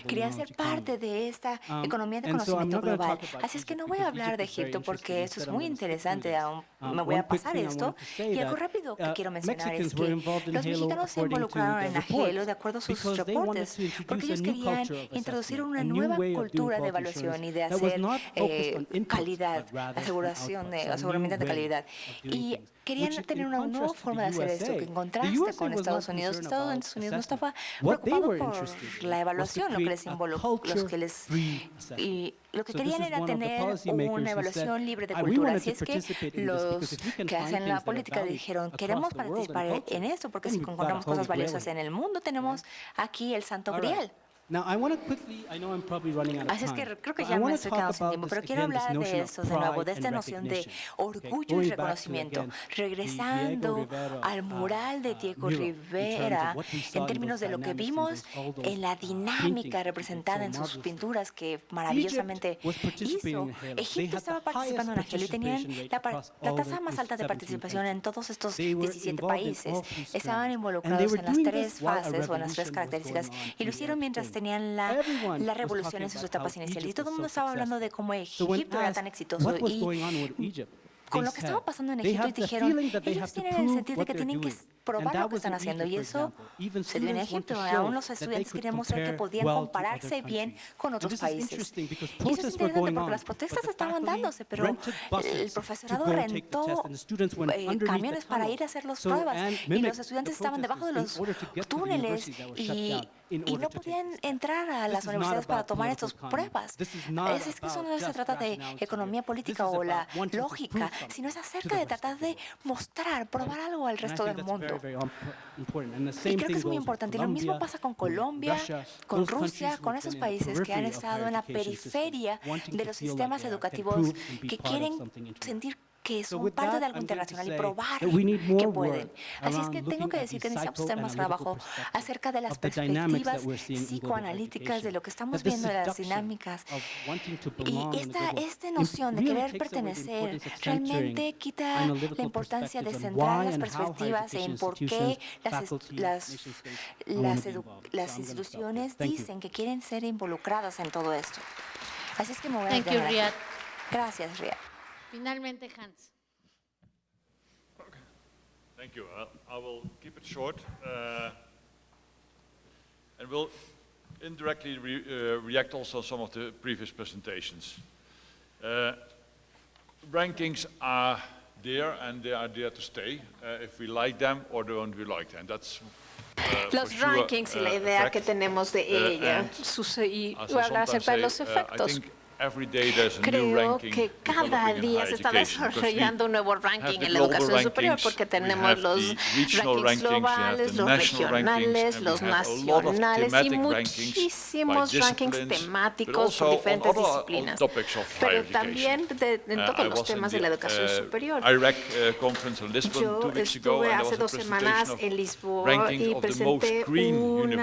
Quería ser parte de esta economía de conocimiento global. Así es que no voy a hablar de Egipto porque esto es muy interesante, me voy a pasar esto. Y algo rápido que quiero mencionar es que los mexicanos se involucraron en Agelo de acuerdo a sus reportes, porque ellos querían introducir una nueva cultura de valores evaluación y de hacer calidad, aseguramiento de calidad. Y querían tener una nueva forma de hacer esto, que en contraste con Estados Unidos. Estados Unidos no estaba preocupado por la evaluación, lo que querían era tener una evaluación libre de cultura. Así es que los que hacen la política dijeron, queremos participar en esto, porque si encontramos cosas valiosas en el mundo, tenemos aquí el Santo Grial. Así es que creo que ya me estoy quedando sin tiempo, pero quiero hablar de esto de nuevo, de esta noción de orgullo y reconocimiento, regresando al mural de Diego Rivera en términos de lo que vimos en la dinámica representada en sus pinturas que maravillosamente hizo. Egipto estaba participando en Argelio y tenían la tasa más alta de participación en todos estos 17 países. Estaban involucrados en las 3 fases o en las 3 características y lo hicieron mientras tenían la revolución en sus etapas iniciales. Y todo el mundo estaba hablando de cómo Egipto era tan exitoso. Y con lo que estaba pasando en Egipto, y dijeron, ellos tienen el sentido de que tienen que probar lo que están haciendo. Y eso se dio en Egipto. Aún los estudiantes querían mostrar que podían compararse bien con otros países. Y eso es interesante porque las protestas estaban dándose, pero el profesorado rentó camiones para ir a hacer las pruebas. Y los estudiantes estaban debajo de los túneles y no podían entrar a las universidades para tomar estas pruebas. Es que eso no se trata de economía política o la lógica, sino es acerca de tratar de mostrar, probar algo al resto del mundo. Y creo que es muy importante. Y lo mismo pasa con Colombia, con Rusia, con esos países que han estado en la periferia de los sistemas educativos, que quieren sentir que son parte de algo internacional y probar que pueden. Así es que tengo que decir que necesitamos hacer más trabajo acerca de las perspectivas psicoanalíticas de lo que estamos viendo de las dinámicas. Y esta noción de querer pertenecer realmente quita la importancia de centrar las perspectivas en por qué las instituciones dicen que quieren ser involucradas en todo esto. Así es que me voy a detener aquí. Gracias, Riyad. Finalmente, Hans. Okay. Thank you. I will keep it short, and will indirectly react also to some of the previous presentations. Rankings are there, and they are there to stay, if we like them or don't we like them. That's los rankings y la idea que tenemos de ella. Y voy a hablar acerca de los efectos. Creo que cada día se está desarrollando un nuevo ranking en la educación superior porque tenemos los rankings globales, los regionales, los nacionales y muchísimos rankings temáticos por diferentes disciplinas, pero también en todos los temas de la educación superior. Yo estuve hace 2 semanas en Lisboa y presenté un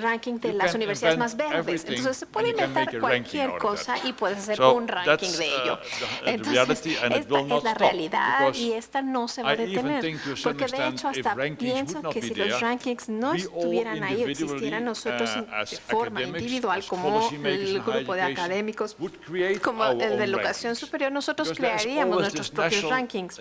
ranking de las universidades más verdes. Entonces se puede inventar cualquier cosa y puedes hacer un ranking de ello. Entonces, esta es la realidad y esta no se va a detener. Porque de hecho hasta pienso que si los rankings no estuvieran ahí o existieran, nosotros de forma individual, como el grupo de académicos, como el de educación superior, nosotros crearíamos nuestros propios rankings.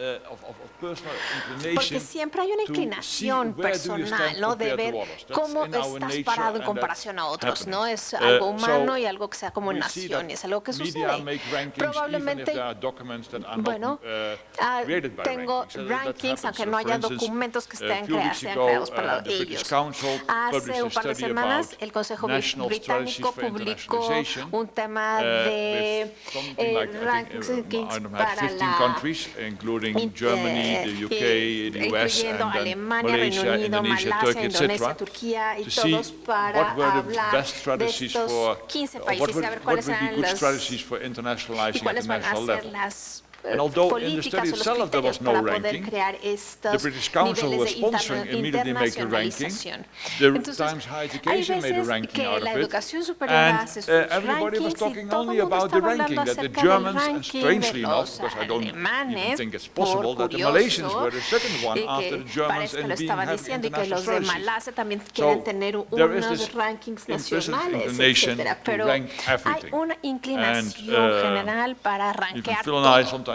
Porque siempre hay una inclinación personal, ¿no? De ver cómo estás parado en comparación a otros, ¿no? Es algo humano y algo que sea como naciones, algo que sucede. Probablemente, bueno, tengo rankings, aunque no haya documentos que sean creados por ellos. Hace un par de semanas, el Consejo Británico publicó un tema de rankings para incluyendo Alemania, Reino Unido, Malasia, Indonesia, Turquía y todos para hablar de estos 15 países y saber cuáles serán y cuáles van a ser las políticas o los criterios para poder crear estos niveles de internacionalización. Entonces, hay veces que la educación superior hace sus rankings y todo el mundo está hablando acerca del ranking de los alemanes, por curioso, y que parece que lo estaba diciendo, y que los de Malasia también quieren tener unos rankings nacionales, etc. Pero hay una inclinación general para rankear todo.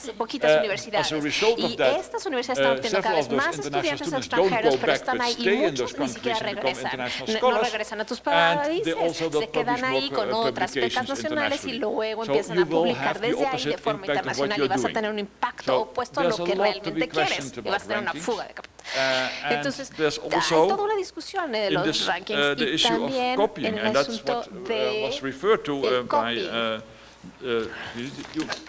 poquitas universidades. Y estas universidades están obteniendo cada vez más estudiantes extranjeros, pero están ahí y muchos ni siquiera regresan. No regresan a tus países, se quedan ahí con otras becas nacionales y luego empiezan a publicar desde ahí de forma internacional y vas a tener un impacto opuesto a lo que realmente quieres y vas a tener una fuga de capital. Entonces, there's hay also toda una discusión de in los this, rankings the y issue of también copying, en el and that's asunto what was de referred to el by copying.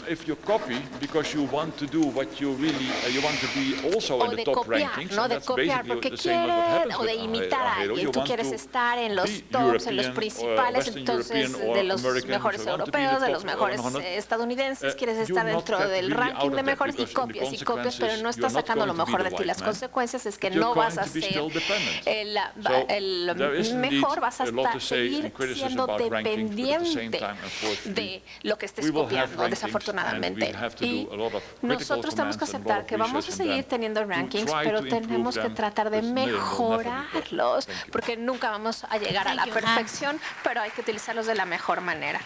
if you copy because you want to do what you really you want to be also O in the de top copiar, rankings, ¿no? and De that's copiar basically porque the same as what quieren happens o de with imitar a Aero. alguien. You Tú want quieres to estar en los be tops, en los European, principales, Western entonces European or de los American, mejores you want to be in the europeos, de top los mejores 100. estadounidenses, quieres You estar not dentro get del really ranking out de of that, mejores y because in the copias y copias, pero no consequences, estás you're not sacando lo going to be mejor the de ti. white Las man, consecuencias es que but you're no vas going a to be ser still dependent. el There is indeed mejor, vas a a lot to say in seguir criticism siendo about rankings, but at the same dependiente time, unfortunately, de lo que estés we will have copiando, rankings, and desafortunadamente. we have to Y do a lot of critical nosotros tenemos que comments and a lot aceptar of que vamos a research in seguir them teniendo to rankings, try pero to improve tenemos que them, tratar de because they will never be perfect. mejorarlos, Thank you. porque nunca vamos a llegar a la Thank you, perfección, pero hay que utilizarlos de la mejor manera.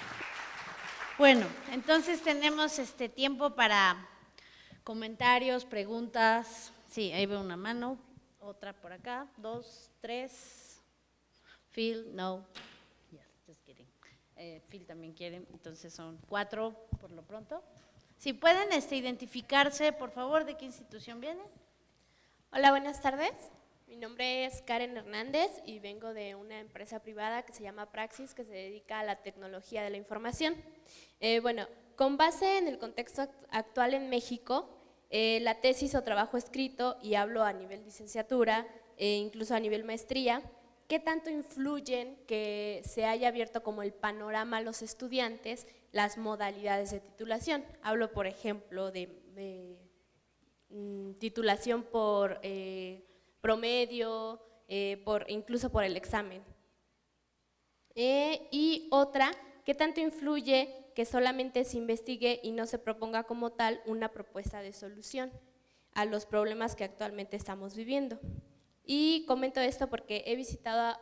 Bueno, entonces tenemos tiempo para comentarios, preguntas. Sí, ahí veo una mano, otra por acá, 2, 3. Phil, no. Yes, just kidding. Phil también quiere, entonces son 4 por lo pronto. Si pueden identificarse, por favor, ¿de qué institución vienen? Hola, buenas tardes. Mi nombre es Karen Hernández y vengo de una empresa privada que se llama Praxis, que se dedica a la tecnología de la información. Bueno, con base en el contexto actual en México, la tesis o trabajo escrito, y hablo a nivel licenciatura e incluso a nivel maestría, ¿qué tanto influyen que se haya abierto como el panorama a los estudiantes las modalidades de titulación? Hablo, por ejemplo, de titulación por promedio, incluso por el examen. Y otra, ¿qué tanto influye que solamente se investigue y no se proponga como tal una propuesta de solución a los problemas que actualmente estamos viviendo? Y comento esto porque he visitado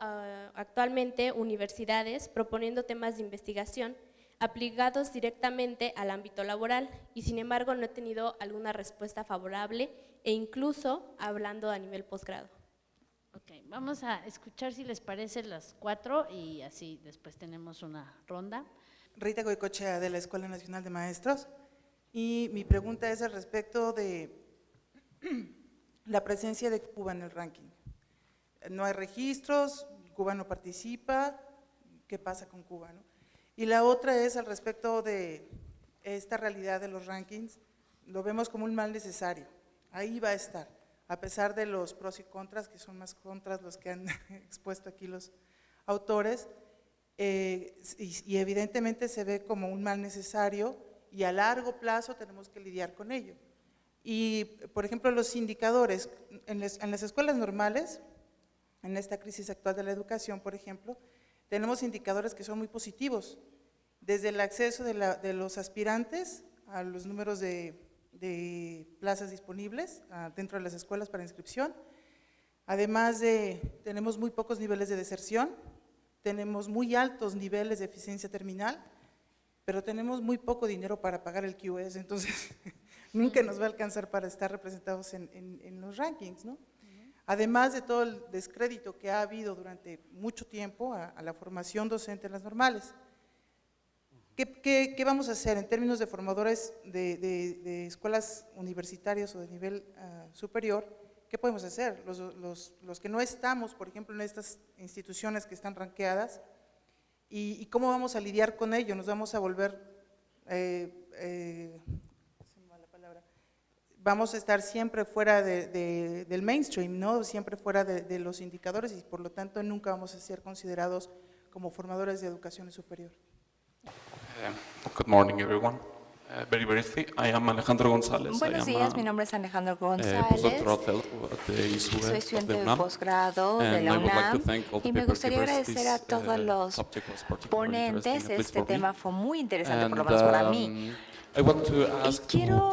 actualmente universidades proponiendo temas de investigación aplicados directamente al ámbito laboral y sin embargo no he tenido alguna respuesta favorable e incluso hablando a nivel posgrado. Ok, vamos a escuchar si les parece las 4 y así después tenemos una ronda. Rita Goicochea, de la Escuela Nacional de Maestros, y mi pregunta es al respecto de la presencia de Cuba en el ranking. No hay registros, Cuba no participa, ¿qué pasa con Cuba, no? Y la otra es al respecto de esta realidad de los rankings, lo vemos como un mal necesario, ahí va a estar, a pesar de los pros y contras, que son más contras los que han expuesto aquí los autores, y evidentemente se ve como un mal necesario y a largo plazo tenemos que lidiar con ello. Y, por ejemplo, los indicadores, en las escuelas normales, en esta crisis actual de la educación, por ejemplo, tenemos indicadores que son muy positivos, desde el acceso de los aspirantes a los números de plazas disponibles dentro de las escuelas para inscripción, además tenemos muy pocos niveles de deserción, tenemos muy altos niveles de eficiencia terminal, pero tenemos muy poco dinero para pagar el QS, entonces nunca nos va a alcanzar para estar representados en los rankings, ¿no? Además de todo el descrédito que ha habido durante mucho tiempo a la formación docente en las normales. ¿Qué vamos a hacer en términos de formadores de escuelas universitarias o de nivel superior? ¿Qué podemos hacer? Los que no estamos, por ejemplo, en estas instituciones que están rankeadas, ¿y cómo vamos a lidiar con ello? ¿Nos vamos a volver, vamos a estar siempre fuera del mainstream, ¿no? Siempre fuera de los indicadores y por lo tanto nunca vamos a ser considerados como formadores de educación superior? Good morning, everyone. Very briefly, I am Alejandro González. Buenos días, mi nombre es Alejandro González. Soy estudiante de posgrado de la UNAM y me gustaría agradecer a todos los ponentes. Este tema fue muy interesante, por lo menos para mí. Y quiero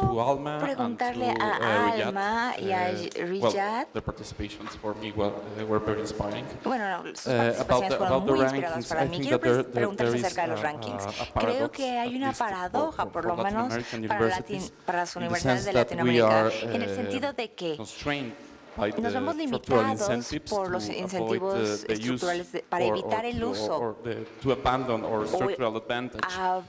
preguntarle a Alma y a Riyad, bueno, sus participaciones fueron muy inspiradoras para mí. Quiero preguntarles acerca de los rankings. Creo que hay una paradoja, por lo menos para las universidades de Latinoamérica, en el sentido de que Nos vemos limitados por los incentivos estructurales para evitar el uso o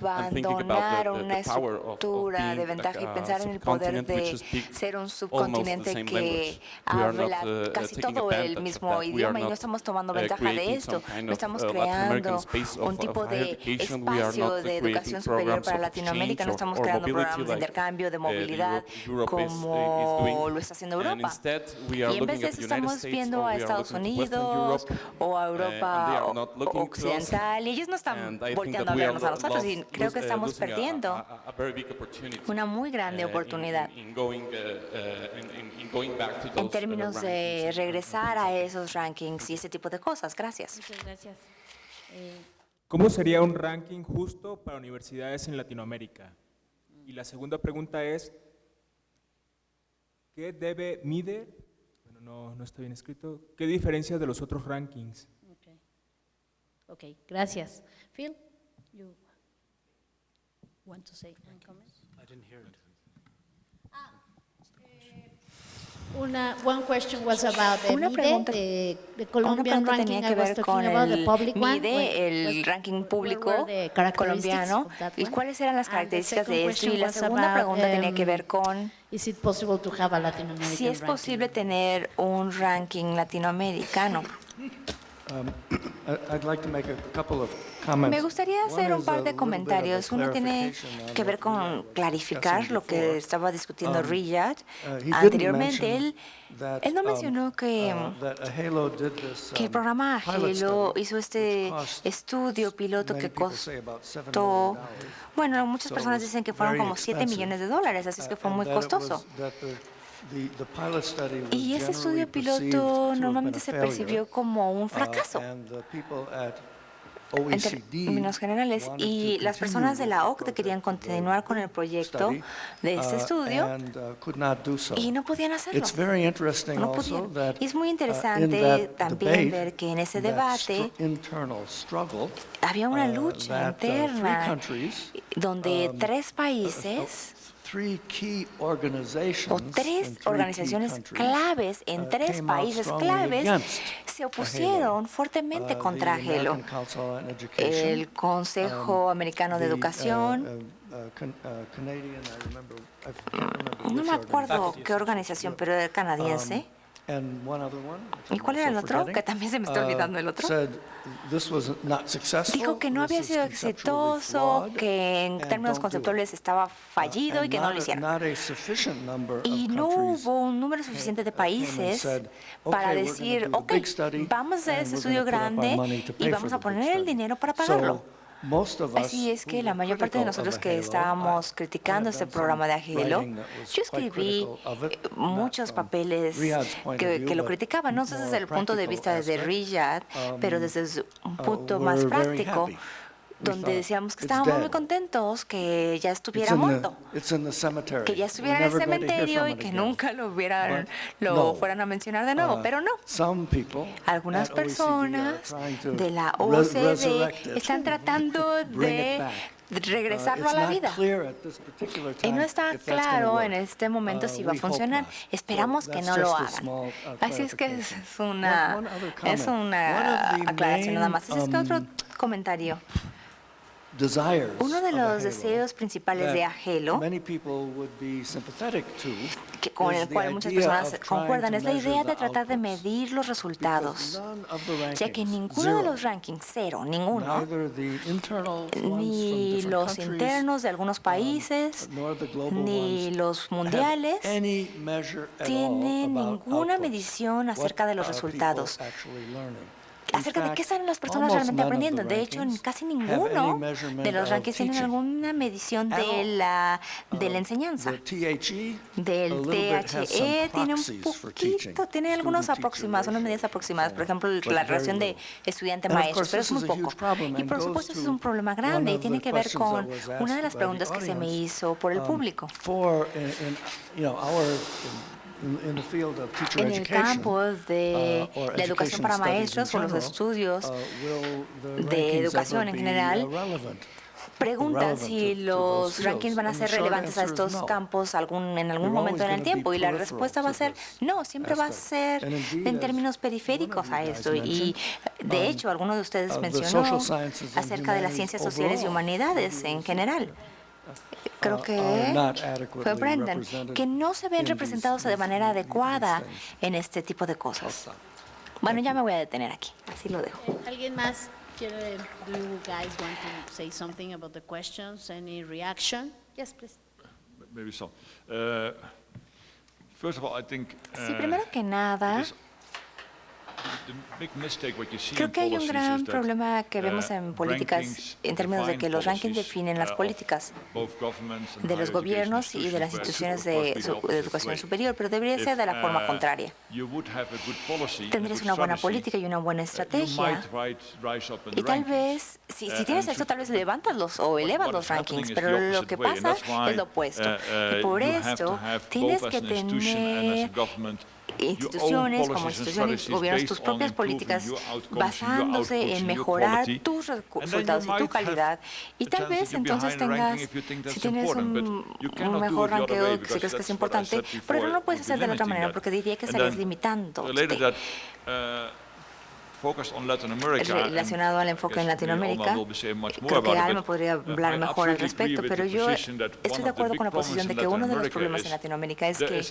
abandonar una estructura de ventaja y pensar en el poder de ser un subcontinente que habla casi todo el mismo idioma y no estamos tomando ventaja de esto. No estamos creando un tipo de espacio de educación superior para Latinoamérica, no estamos creando programas de intercambio, de movilidad como lo está haciendo Europa. Y en vez de eso estamos viendo a Estados Unidos o a Europa occidental y ellos no están volteando a vernos a nosotros y creo que estamos perdiendo una muy grande oportunidad en términos de regresar a esos rankings y ese tipo de cosas. Gracias. Muchas gracias. ¿Cómo sería un ranking justo para universidades en Latinoamérica? Y la segunda pregunta es, ¿qué mide? Bueno, no está bien escrito. ¿Qué diferencia de los otros rankings? Okay, gracias. Phil, you want to say one comment? I didn't hear it. One question was about the MIDE, the Colombian ranking. Tenía que ver con el MIDE, el ranking público colombiano, y cuáles eran las características de esto. Y la segunda pregunta tenía que ver con si es posible tener un ranking latinoamericano. Me gustaría hacer un par de comentarios. Uno tiene que ver con clarificar lo que estaba discutiendo Riyad anteriormente. Él no mencionó que el programa Halo hizo este estudio piloto que costó, bueno, muchas personas dicen que fueron como $7 millones, así es que fue muy costoso. Y ese estudio piloto normalmente se percibió como un fracaso en términos generales, y las personas de la OCDE querían continuar con el proyecto de este estudio y no podían hacerlo. No podían. Y es muy interesante también ver que en ese debate había una lucha interna donde tres países o tres organizaciones claves en tres países claves se opusieron fuertemente contra Halo. El Consejo Americano de Educación, no me acuerdo qué organización, pero era canadiense. ¿Y cuál era el otro? Que también se me está olvidando el otro. Dijo que no había sido exitoso, que en términos conceptuales estaba fallido y que no lo hicieron. Y no hubo un número suficiente de países para decir, ok, vamos a hacer este estudio grande y vamos a poner el dinero para pagarlo. Así es que la mayor parte de nosotros que estábamos criticando este programa de Halo, yo escribí muchos papeles que lo criticaban, no desde el punto de vista de Riyad, pero desde un punto más práctico, donde decíamos que estábamos muy contentos que ya estuviera muerto, que ya estuviera en el cementerio y que nunca lo fueran a mencionar de nuevo, pero no. Algunas personas de la OCDE están tratando de regresarlo a la vida. Y no está claro en este momento si va a funcionar. Esperamos que no lo hagan. Así es que es una aclaración nada más. Ese es otro comentario. Uno de los deseos principales de Halo, con el cual muchas personas concuerdan, es la idea de tratar de medir los resultados, ya que ninguno de los rankings, ninguno, ni los internos de algunos países, ni los mundiales, tienen ninguna medición acerca de los resultados, acerca de qué están las personas realmente aprendiendo. De hecho, casi ninguno de los rankings tienen alguna medición de la enseñanza. Del THE tiene un poquito, tiene algunas aproximadas, unas medidas aproximadas, por ejemplo, la relación de estudiante-maestro, pero es muy poco. Y por supuesto, es un problema grande y tiene que ver con una de las preguntas que se me hizo por el público. En el campo de la educación para maestros o los estudios de educación en general, preguntan si los rankings van a ser relevantes a estos campos en algún momento en el tiempo, y la respuesta va a ser no, siempre va a ser en términos periféricos a esto. Y de hecho, alguno de ustedes mencionó acerca de las ciencias sociales y humanidades en general. Creo que fue Brendan, que no se ven representados de manera adecuada en este tipo de cosas. Bueno, ya me voy a detener aquí, así lo dejo. ¿Alguien más quiere? Do you guys want to say something about the questions? Any reaction? Yes, please. Maybe so. First of all, I think Sí, primero que nada, creo que hay un gran problema que vemos en políticas en términos de que los rankings definen las políticas de los gobiernos y de las instituciones de educación superior, pero debería ser de la forma contraria. Tendrías una buena política y una buena estrategia, y tal vez, si tienes esto, tal vez levantas o elevas los rankings, pero lo que pasa es lo opuesto. Y por esto tienes que tener instituciones como instituciones y gobiernos, tus propias políticas basándose en mejorar tus resultados y tu calidad, y tal vez entonces tengas, si tienes un mejor ranqueo que si crees que es importante, pero no lo puedes hacer de la otra manera porque diría que estarías limitándote. Relacionado al enfoque en Latinoamérica, creo que Alma podría hablar mejor al respecto, pero yo estoy de acuerdo con la posición de que uno de los problemas en Latinoamérica es que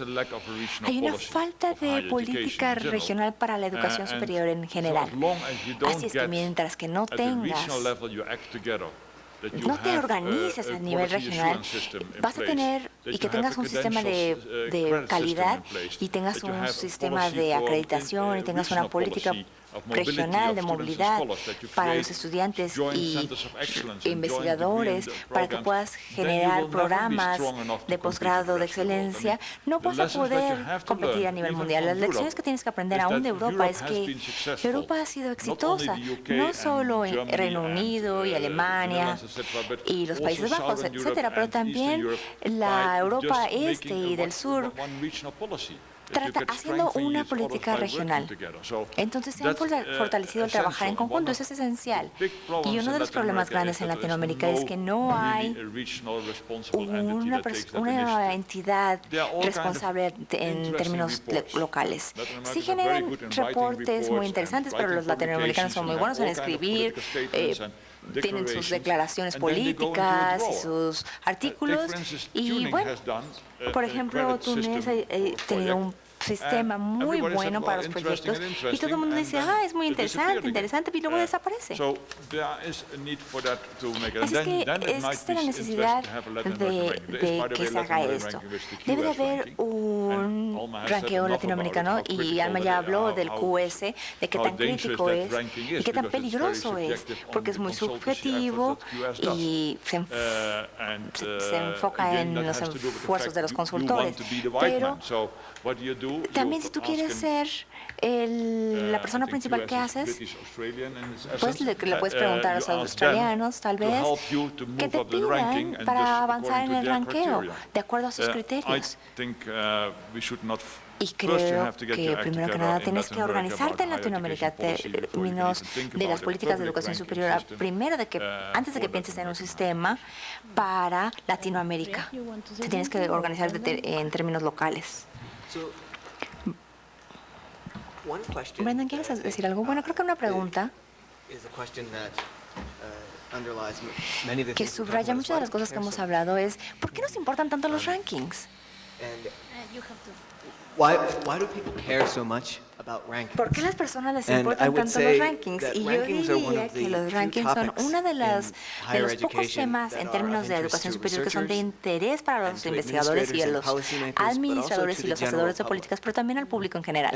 hay una falta de política regional para la educación superior en general. Así es que mientras que no te organices a nivel regional, vas a tener, y que tengas un sistema de calidad, y tengas un sistema de acreditación, y tengas una política regional de movilidad para los estudiantes y investigadores, para que puedas generar programas de posgrado de excelencia, no vas a poder competir a nivel mundial. Las lecciones que tienes que aprender aún de Europa es que Europa ha sido exitosa, no solo en Reino Unido y Alemania y los Países Bajos, etcétera, pero también la Europa este y del sur haciendo una política regional. Entonces se han fortalecido el trabajar en conjunto, eso es esencial. Y uno de los problemas grandes en Latinoamérica es que no hay una entidad responsable en términos locales. Sí generan reportes muy interesantes, pero los latinoamericanos son muy buenos en escribir, tienen sus declaraciones políticas y sus artículos, y bueno, por ejemplo, Túnez ha tenido un sistema muy bueno para los proyectos, y todo el mundo dice, es muy interesante, y luego desaparece. Así es que existe la necesidad de que se haga esto. Debe de haber un ranqueo latinoamericano, y Alma ya habló del QS, de qué tan crítico es y qué tan peligroso es, porque es muy subjetivo y se enfoca en los esfuerzos de los consultores. Pero también, si tú quieres ser la persona principal, ¿qué haces? Pues le puedes preguntar a los australianos, tal vez, que te pidan para avanzar en el ranqueo, de acuerdo a sus criterios. Y creo que, primero que nada, tienes que organizarte en Latinoamérica en términos de las políticas de educación superior, antes de que pienses en un sistema para Latinoamérica. Te tienes que organizar en términos locales. Brendan, ¿quieres decir algo? Bueno, creo que una pregunta que subraya muchas de las cosas que hemos hablado es, ¿por qué nos importan tanto los rankings? ¿Por qué a las personas les importan tanto los rankings? Y yo diría que los rankings son uno de los pocos temas en términos de educación superior que son de interés para los investigadores y a los administradores y los hacedores de políticas, pero también al público en general.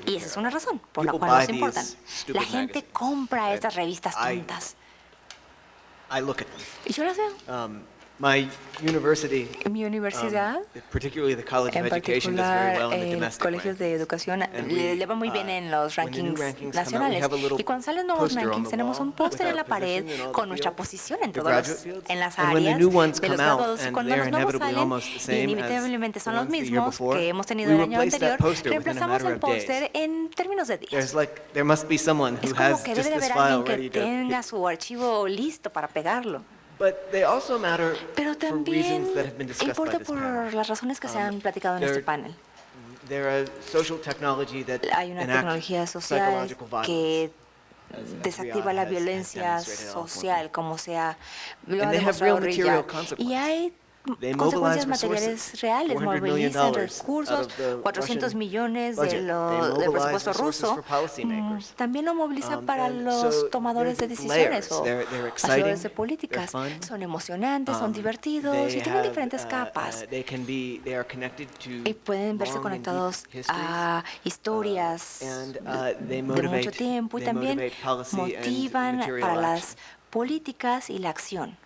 Y esa es una razón por la cual nos importan. La gente compra estas revistas tontas. Y yo las veo. My university, Mi universidad, particularly the College of en Education, does very particular well in the el domestic colegios de educación, le va muy bien en los rankings nacionales. Y cuando salen nuevos rankings, tenemos un póster en la pared con nuestra posición en en las áreas de los graduados. Y cuando los nuevos salen, inevitablemente son los mismos que hemos tenido el año anterior, reemplazamos el póster en términos de días. There must be someone who Es como has que just debe de this haber file alguien ready que to tenga su archivo listo para pegarlo. But they also matter Pero for también reasons that have been discussed by importa this por panel. las razones que se han platicado en este panel. Hay una tecnología social que desactiva la violencia social, como lo ha demostrado Riyadh. Y hay consecuencias materiales reales, movilizan recursos, 400 millones del presupuesto ruso, también lo moviliza para los tomadores de decisiones o hacedores de políticas. Son emocionantes, son divertidos y tienen diferentes capas y pueden verse conectados a historias de mucho tiempo y también motivan para las políticas y la acción.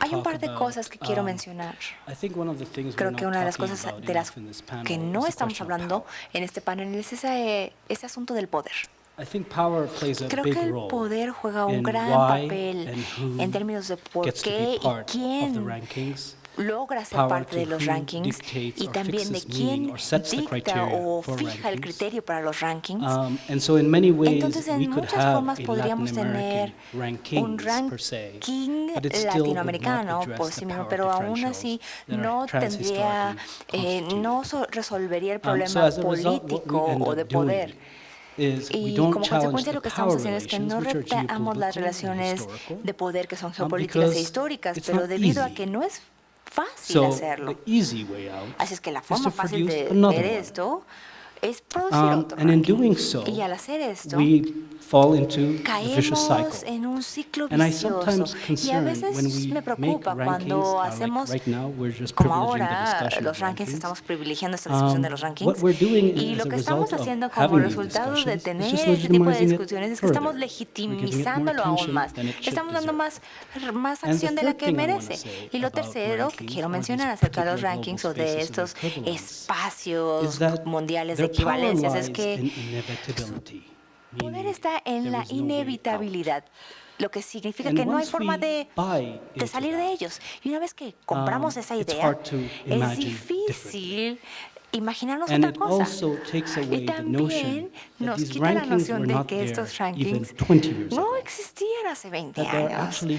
Hay un par de cosas que quiero mencionar. Creo que una de las cosas de las que no estamos hablando en este panel es ese asunto del poder. Creo que el poder juega un gran papel en términos de por qué y quién logra ser parte de los rankings y también de quién dicta o fija el criterio para los rankings. Entonces, en muchas formas podríamos tener un ranking latinoamericano por sí mismo, pero aún así no tendría, no resolvería el problema político o de poder. Y como consecuencia lo que estamos haciendo es que no retamos las relaciones de poder que son geopolíticas e históricas, pero debido a que no es fácil hacerlo. Así es que la forma fácil de ver esto es producir otro ranking. Y al hacer esto, caemos en un ciclo vicioso. Y a veces me preocupa cuando hacemos, como ahora, los rankings, estamos privilegiando esta discusión de los rankings. Y lo que estamos haciendo como resultado de tener este tipo de discusiones es que estamos legitimizándolo aún más. Estamos dando más acción de la que merece. Y lo tercero que quiero mencionar acerca de los rankings o de estos espacios mundiales de equivalencias es que su poder está en la inevitabilidad, lo que significa que no hay forma de salir de ellos. Y una vez que compramos esa idea, es difícil imaginarnos otra cosa. Y también nos quita la noción de que estos rankings no existían hace 20 años y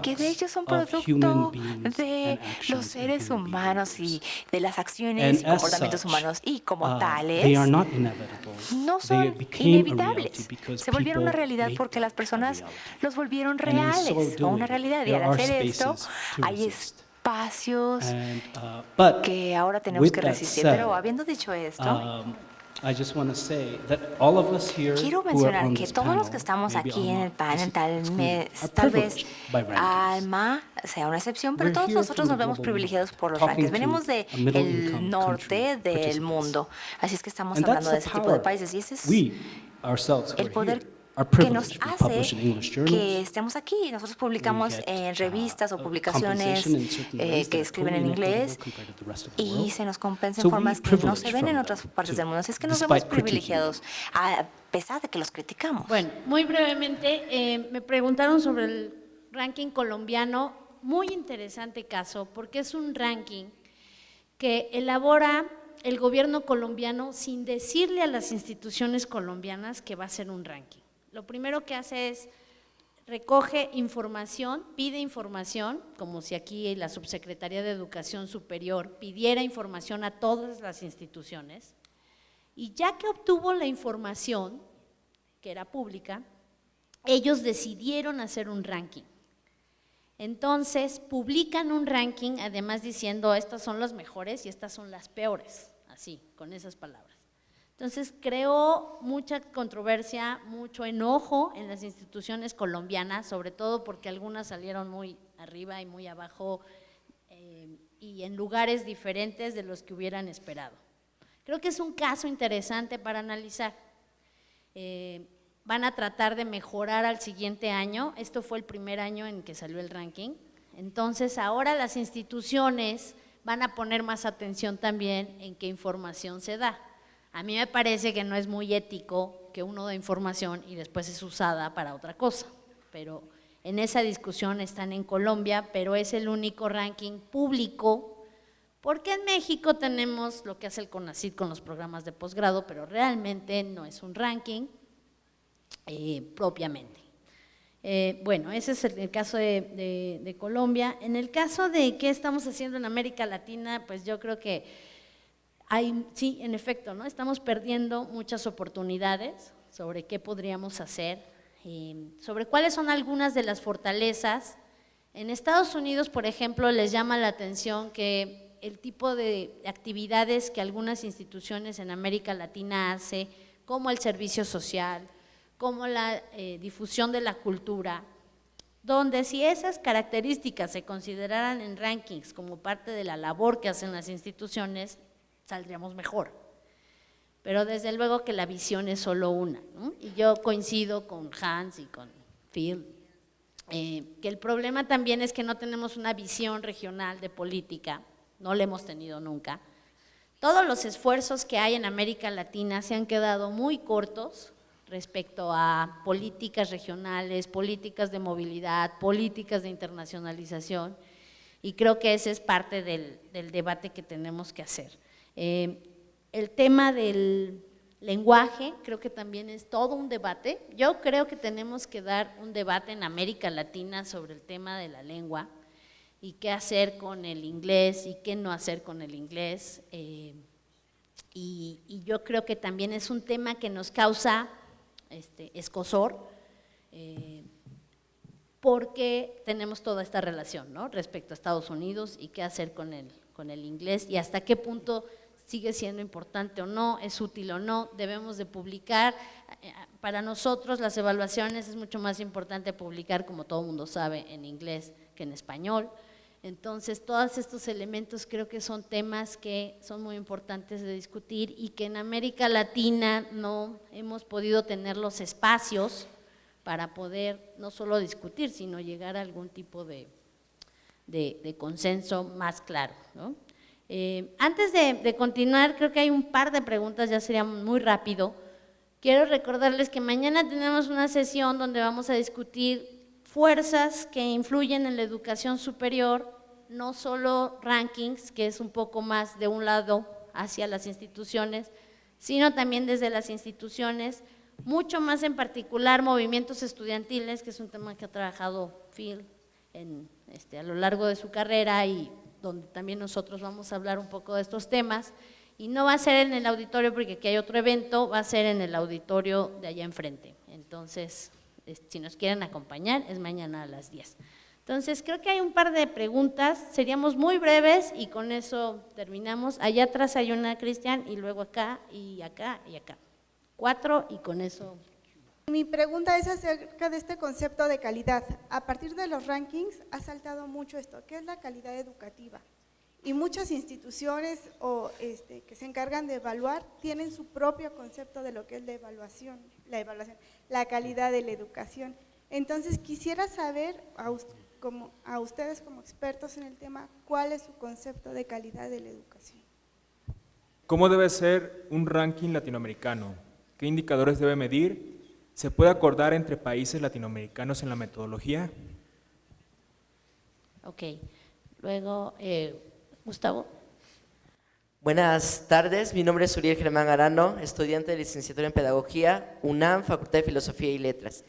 que de hecho son producto de los seres humanos y de las acciones y comportamientos humanos, y como tales no son inevitables. Se volvieron una realidad porque las personas los volvieron reales o una realidad, y al hacer esto hay espacios que ahora tenemos que resistir. Pero habiendo dicho esto, quiero mencionar que todos los que estamos aquí en el panel, tal vez Alma sea una excepción, pero todos nosotros nos vemos privilegiados por los rankings. Venimos del norte del mundo, así es que estamos hablando de ese tipo de países, y ese es el poder que nos hace que estemos aquí. Nosotros publicamos en revistas o publicaciones que escriben en inglés y se nos compensa en formas que no se ven en otras partes del mundo. Así es que nos vemos privilegiados a pesar de que los criticamos. Bueno, muy brevemente, me preguntaron sobre el ranking colombiano. Muy interesante caso, porque es un ranking que elabora el gobierno colombiano sin decirle a las instituciones colombianas que va a ser un ranking. Lo primero que hace es recoge información, pide información, como si aquí la Subsecretaría de Educación Superior pidiera información a todas las instituciones, y ya que obtuvo la información, que era pública, ellos decidieron hacer un ranking. Entonces, publican un ranking, además diciendo, estas son las mejores y estas son las peores, así, con esas palabras. Entonces, creó mucha controversia, mucho enojo en las instituciones colombianas, sobre todo porque algunas salieron muy arriba y muy abajo y en lugares diferentes de los que hubieran esperado. Creo que es un caso interesante para analizar. Van a tratar de mejorar al siguiente año. Esto fue el primer año en que salió el ranking. Entonces, ahora las instituciones van a poner más atención también en qué información se da. A mí me parece que no es muy ético que uno dé información y después es usada para otra cosa, pero en esa discusión están en Colombia, pero es el único ranking público, porque en México tenemos lo que hace el CONACYT con los programas de posgrado, pero realmente no es un ranking propiamente. Bueno, ese es el caso de Colombia. En el caso de qué estamos haciendo en América Latina, pues yo creo que sí, en efecto, ¿no? Estamos perdiendo muchas oportunidades sobre qué podríamos hacer, sobre cuáles son algunas de las fortalezas. En Estados Unidos, por ejemplo, les llama la atención que el tipo de actividades que algunas instituciones en América Latina hacen, como el servicio social, como la difusión de la cultura, donde si esas características se consideraran en rankings como parte de la labor que hacen las instituciones, saldríamos mejor. Pero desde luego que la visión es solo una, ¿no? Y yo coincido con Hans y con Phil, que el problema también es que no tenemos una visión regional de política, no la hemos tenido nunca. Todos los esfuerzos que hay en América Latina se han quedado muy cortos respecto a políticas regionales, políticas de movilidad, políticas de internacionalización, y creo que ese es parte del debate que tenemos que hacer. El tema del lenguaje creo que también es todo un debate. Yo creo que tenemos que dar un debate en América Latina sobre el tema de la lengua y qué hacer con el inglés y qué no hacer con el inglés. Y yo creo que también es un tema que nos causa escozor, porque tenemos toda esta relación, ¿no?, respecto a Estados Unidos y qué hacer con el inglés y hasta qué punto sigue siendo importante o no, es útil o no, debemos de publicar. Para nosotros las evaluaciones es mucho más importante publicar, como todo el mundo sabe, en inglés que en español. Entonces, todos estos elementos creo que son temas que son muy importantes de discutir y que en América Latina no hemos podido tener los espacios para poder no solo discutir, sino llegar a algún tipo de consenso más claro, ¿no? Antes de continuar, creo que hay un par de preguntas, ya sería muy rápido. Quiero recordarles que mañana tenemos una sesión donde vamos a discutir fuerzas que influyen en la educación superior, no solo rankings, que es un poco más de un lado hacia las instituciones, sino también desde las instituciones, mucho más en particular movimientos estudiantiles, que es un tema que ha trabajado Phil a lo largo de su carrera y donde también nosotros vamos a hablar un poco de estos temas, y no va a ser en el auditorio porque aquí hay otro evento, va a ser en el auditorio de allá enfrente. Entonces, si nos quieren acompañar, es mañana a las 10. Entonces, creo que hay un par de preguntas, seríamos muy breves y con eso terminamos. Allá atrás hay una, Cristian, y luego acá, y acá, y acá. 4 y con eso. Mi pregunta es acerca de este concepto de calidad. A partir de los rankings ha saltado mucho esto, ¿qué es la calidad educativa? Y muchas instituciones que se encargan de evaluar tienen su propio concepto de lo que es la evaluación, la calidad de la educación. Entonces quisiera saber a ustedes como expertos en el tema, ¿cuál es su concepto de calidad de la educación? ¿Cómo debe ser un ranking latinoamericano? ¿Qué indicadores debe medir? ¿Se puede acordar entre países latinoamericanos en la metodología? Ok, luego Gustavo. Buenas tardes, mi nombre es Uriel Germán Arano, estudiante de licenciatura en Pedagogía, UNAM, Facultad de Filosofía y Letras.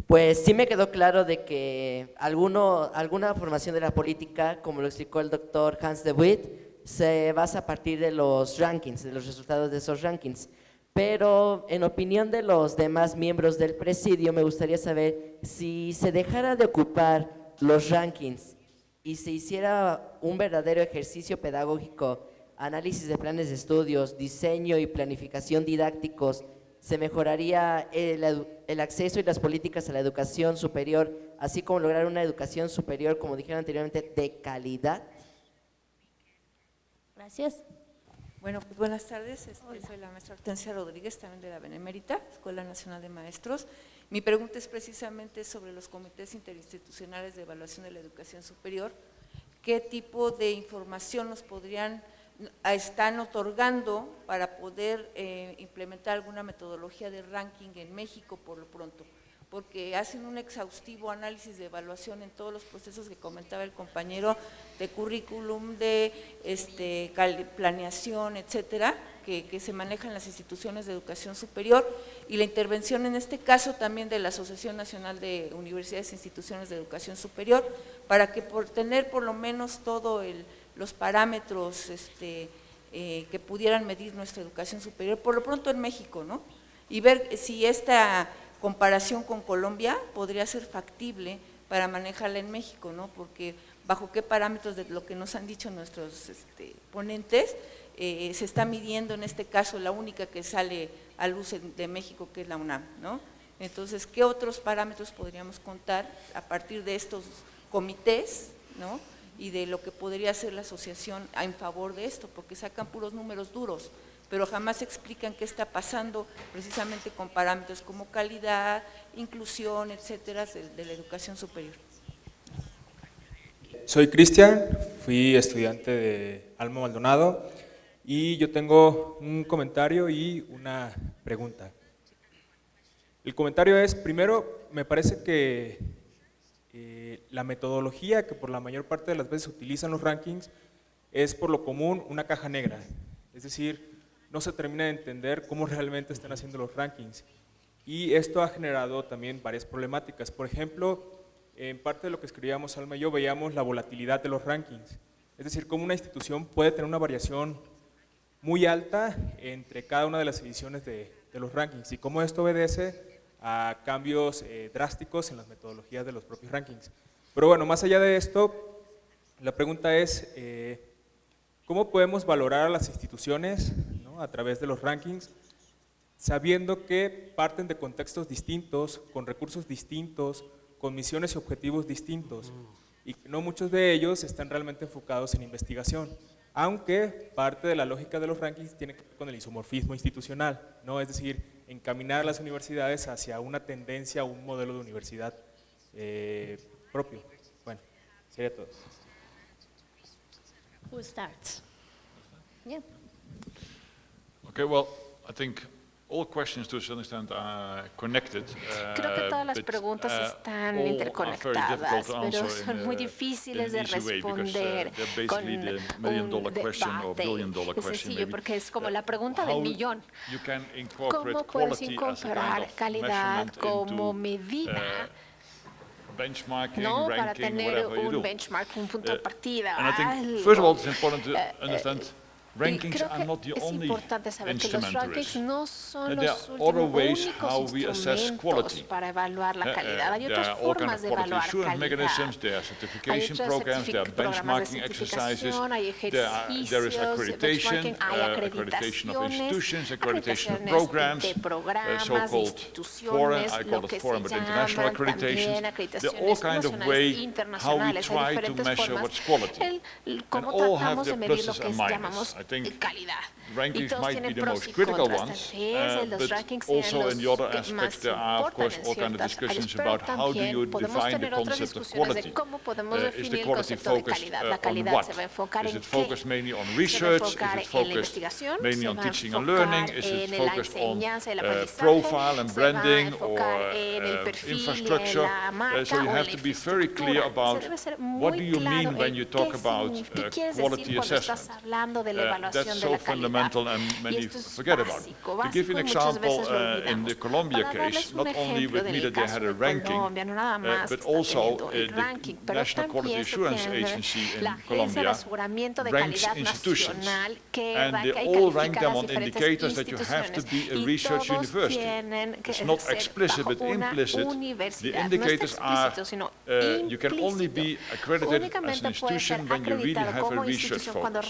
Pues sí me quedó claro de que alguna formación de la política, como lo explicó el doctor Hans de Witt, se basa a partir de los rankings, de los resultados de esos rankings. Pero en opinión de los demás miembros del presidio, me gustaría saber si se dejara de ocupar los rankings y se hiciera un verdadero ejercicio pedagógico, análisis de planes de estudios, diseño y planificación didácticos, se mejoraría el acceso y las políticas a la educación superior, así como lograr una educación superior, como dijeron anteriormente, de calidad. Gracias. Bueno, pues buenas tardes, soy la maestra Hortensia Rodríguez, también de la Benemérita, Escuela Nacional de Maestros. Mi pregunta es precisamente sobre los comités interinstitucionales de evaluación de la educación superior. ¿Qué tipo de información nos están otorgando para poder implementar alguna metodología de ranking en México por lo pronto? Porque hacen un exhaustivo análisis de evaluación en todos los procesos que comentaba el compañero, de currículum, de planeación, etcétera, que se manejan en las instituciones de educación superior, y la intervención en este caso también de la Asociación Nacional de Universidades e Instituciones de Educación Superior, para que por tener por lo menos todos los parámetros que pudieran medir nuestra educación superior, por lo pronto en México, ¿no? Y ver si esta comparación con Colombia podría ser factible para manejarla en México, ¿no? Porque bajo qué parámetros de lo que nos han dicho nuestros ponentes se está midiendo en este caso la única que sale a luz de México, que es la UNAM, ¿no? Entonces, ¿qué otros parámetros podríamos contar a partir de estos comités, ¿no? Y de lo que podría hacer la asociación en favor de esto, porque sacan puros números duros, pero jamás explican qué está pasando precisamente con parámetros como calidad, inclusión, etcétera, de la educación superior. Soy Cristian, fui estudiante de Alma Maldonado y yo tengo un comentario y una pregunta. El comentario es, primero, me parece que la metodología que por la mayor parte de las veces utilizan los rankings es por lo común una caja negra, es decir, no se termina de entender cómo realmente están haciendo los rankings. Y esto ha generado también varias problemáticas. Por ejemplo, en parte de lo que escribíamos Alma y yo, veíamos la volatilidad de los rankings. Es decir, cómo una institución puede tener una variación muy alta entre cada una de las ediciones de los rankings y cómo esto obedece a cambios drásticos en las metodologías de los propios rankings. Pero bueno, más allá de esto, la pregunta es, ¿cómo podemos valorar a las instituciones, ¿no?, a través de los rankings, sabiendo que parten de contextos distintos, con recursos distintos, con misiones y objetivos distintos, y que no muchos de ellos están realmente enfocados en investigación, aunque parte de la lógica de los rankings tiene que ver con el isomorfismo institucional, ¿no? Es decir, encaminar a las universidades hacia una tendencia, un modelo de universidad propio. Bueno, sería todo. Who starts? Yeah. Okay, well, I think all questions to a certain extent are connected. Creo que todas las preguntas están interconectadas, pero son muy difíciles de responder con un debate sencillo, porque es como la pregunta del millón. ¿Cómo puedes incorporar calidad como medida? Benchmarking, no, ranking, para tener un benchmark, un punto de partida. And I think, first of all, it's important to understand rankings are not the only instrument no son there los are other ways únicos how we assess quality. Para evaluar la calidad. Hay There otras are all formas kinds de of quality evaluar assurance calidad. mechanisms, there are certification programs, there are benchmarking exercises, hay there is accreditation, accreditation of institutions, accreditation of programs, so-called foreign, I call it foreign, but international accreditations. There are all kinds of ways how we try to measure what's quality. And all have their pluses and minuses. I think rankings might be the most critical ones, but also in the other aspects there are, of course, all kinds of discussions about how do you define the concept of quality. Is the quality focused on what? Is it focused mainly on research? Is it focused mainly on teaching and learning? Is it focused on profile and branding or infrastructure? So you have to be very clear about what do you mean when you talk about quality assessment. That's so fundamental and many forget about it. To give you an example, in the Colombia case, not only with me that they had a ranking, but also the National Quality Assurance Agency in Colombia ranks institutions, and they all rank them on indicators that you have to be a research university. It's not explicit but implicit. The indicators are you can only be accredited as an institution when you really have a research focus.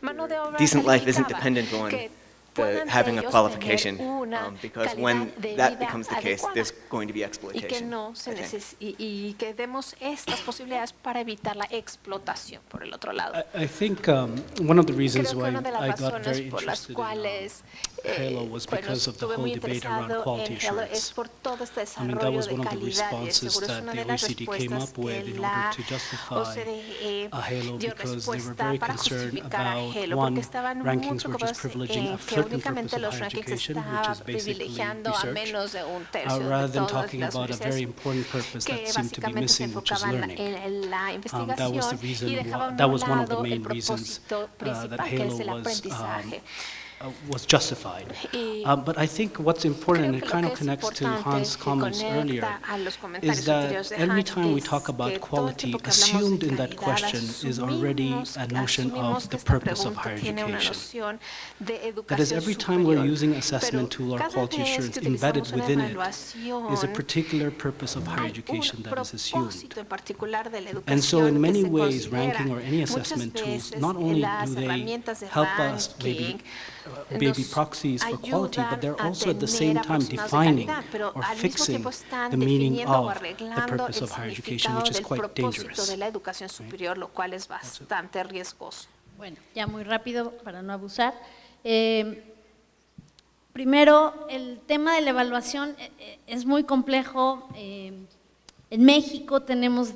mano de obra decent life isn't calificada, dependent on que having a qualification, because when that becomes the case, there's going to be exploitation. Y que demos estas posibilidades para evitar la explotación por el otro lado. I think one of the reasons why I got very interested in HALO was because of the whole debate around quality assurance. I mean, that was one of the responses that the OECD came up with in order to justify a HALO, because they were very concerned about, one, rankings were just privileging a certain purpose of higher education, which is basically research, rather than talking about a very important purpose that seemed to be missing, which is learning. That was the reason, that was one of the main reasons that HALO was justified. But I think what's important, and it kind of connects to Hans' comments earlier, is that every time we talk about quality, assumed in that question is already a notion of the purpose of higher education. That is, every time we're using assessment tool or quality assurance, embedded within it is a particular purpose of higher education that is assumed. And so in many ways, ranking or any assessment tools, not only do they help us maybe proxies for quality, but they're also at the same time defining or fixing the meaning of the purpose of higher education, which is quite dangerous. Bueno, ya muy rápido para no abusar. Primero, el tema de la evaluación es muy complejo. En México tenemos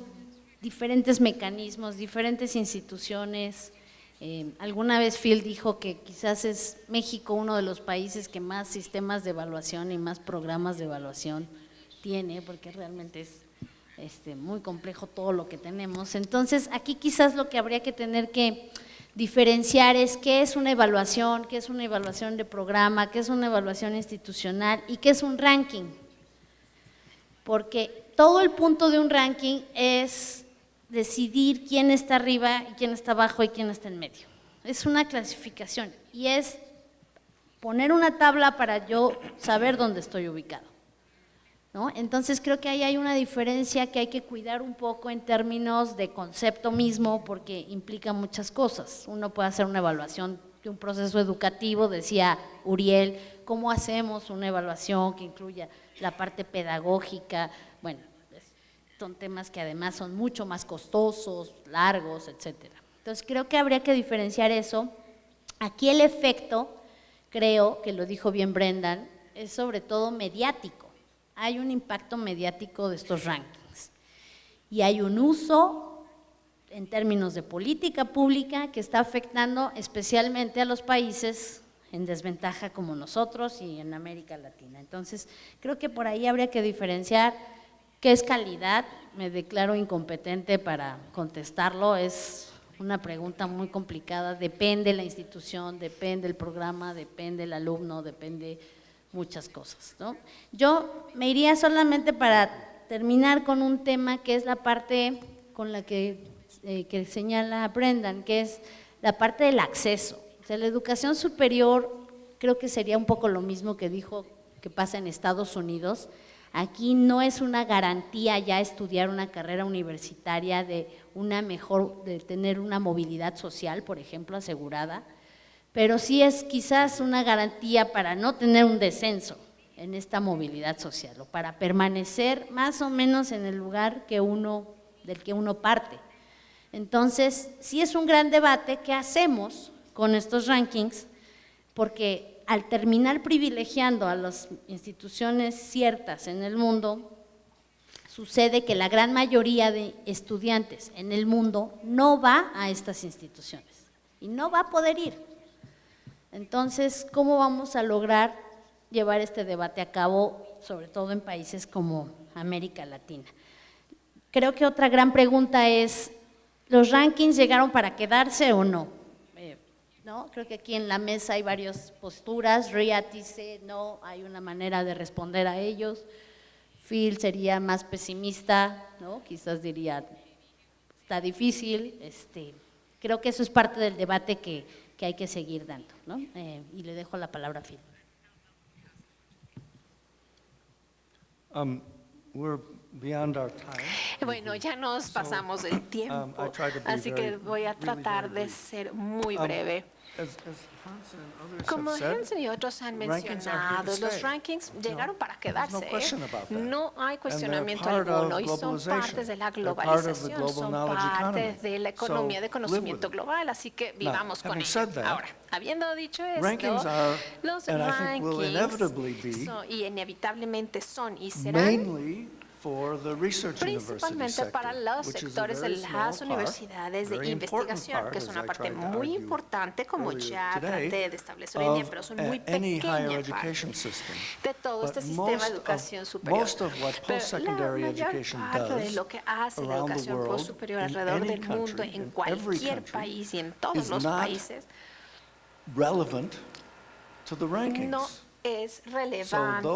diferentes mecanismos, diferentes instituciones. Alguna vez Phil dijo que quizás es México uno de los países que más sistemas de evaluación y más programas de evaluación tiene, porque realmente es muy complejo todo lo que tenemos. Entonces, aquí quizás lo que habría que tener que diferenciar es qué es una evaluación de programa, qué es una evaluación institucional y qué es un ranking. Porque todo el punto de un ranking es decidir quién está arriba y quién está abajo y quién está en medio. Es una clasificación y es poner una tabla para yo saber dónde estoy ubicado, ¿no? Entonces creo que ahí hay una diferencia que hay que cuidar un poco en términos de concepto mismo, porque implica muchas cosas. Uno puede hacer una evaluación de un proceso educativo, decía Uriel, ¿cómo hacemos una evaluación que incluya la parte pedagógica? Bueno, son temas que además son mucho más costosos, largos, etcétera. Entonces creo que habría que diferenciar eso. Aquí el efecto, creo que lo dijo bien Brendan, es sobre todo mediático. Hay un impacto mediático de estos rankings y hay un uso en términos de política pública que está afectando especialmente a los países en desventaja como nosotros y en América Latina. Entonces creo que por ahí habría que diferenciar qué es calidad. Me declaro incompetente para contestarlo, es una pregunta muy complicada, depende la institución, depende el programa, depende el alumno, depende muchas cosas, ¿no? Yo me iría solamente para terminar con un tema que es la parte con la que señala Brendan, que es la parte del acceso. O sea, la educación superior creo que sería un poco lo mismo que dijo que pasa en Estados Unidos. Aquí no es una garantía ya estudiar una carrera universitaria de tener una movilidad social, por ejemplo, asegurada, pero sí es quizás una garantía para no tener un descenso en esta movilidad social o para permanecer más o menos en el lugar del que uno parte. Entonces, sí es un gran debate qué hacemos con estos rankings, porque al terminar privilegiando a las instituciones ciertas en el mundo, sucede que la gran mayoría de estudiantes en el mundo no va a estas instituciones y no va a poder ir. Entonces, ¿cómo vamos a lograr llevar este debate a cabo, sobre todo en países como América Latina? Creo que otra gran pregunta es, ¿los rankings llegaron para quedarse o no? ¿No? Creo que aquí en la mesa hay varias posturas. Riyad dice, no, hay una manera de responder a ellos. Phil sería más pesimista, ¿no? Quizás diría, está difícil. Creo que eso es parte del debate que hay que seguir dando, ¿no? Y le dejo la palabra a Phil. We're beyond our time. Bueno, ya nos pasamos del tiempo, así que voy a tratar de ser muy breve. Como Hansen y otros han mencionado, los rankings llegaron para quedarse. No hay cuestionamiento alguno y son partes de la globalización, son partes de la economía de conocimiento global, así que vivamos con ello. Ahora, habiendo dicho esto, los rankings y inevitablemente son y serán principalmente para los sectores de las universidades de investigación, que es una parte muy importante, como ya traté de establecer hoy en día, pero son muy pequeña parte de todo este sistema de educación superior. Pero la mayor parte de lo que hace la educación postsuperior alrededor del mundo, en cualquier país y en todos los países, no es relevante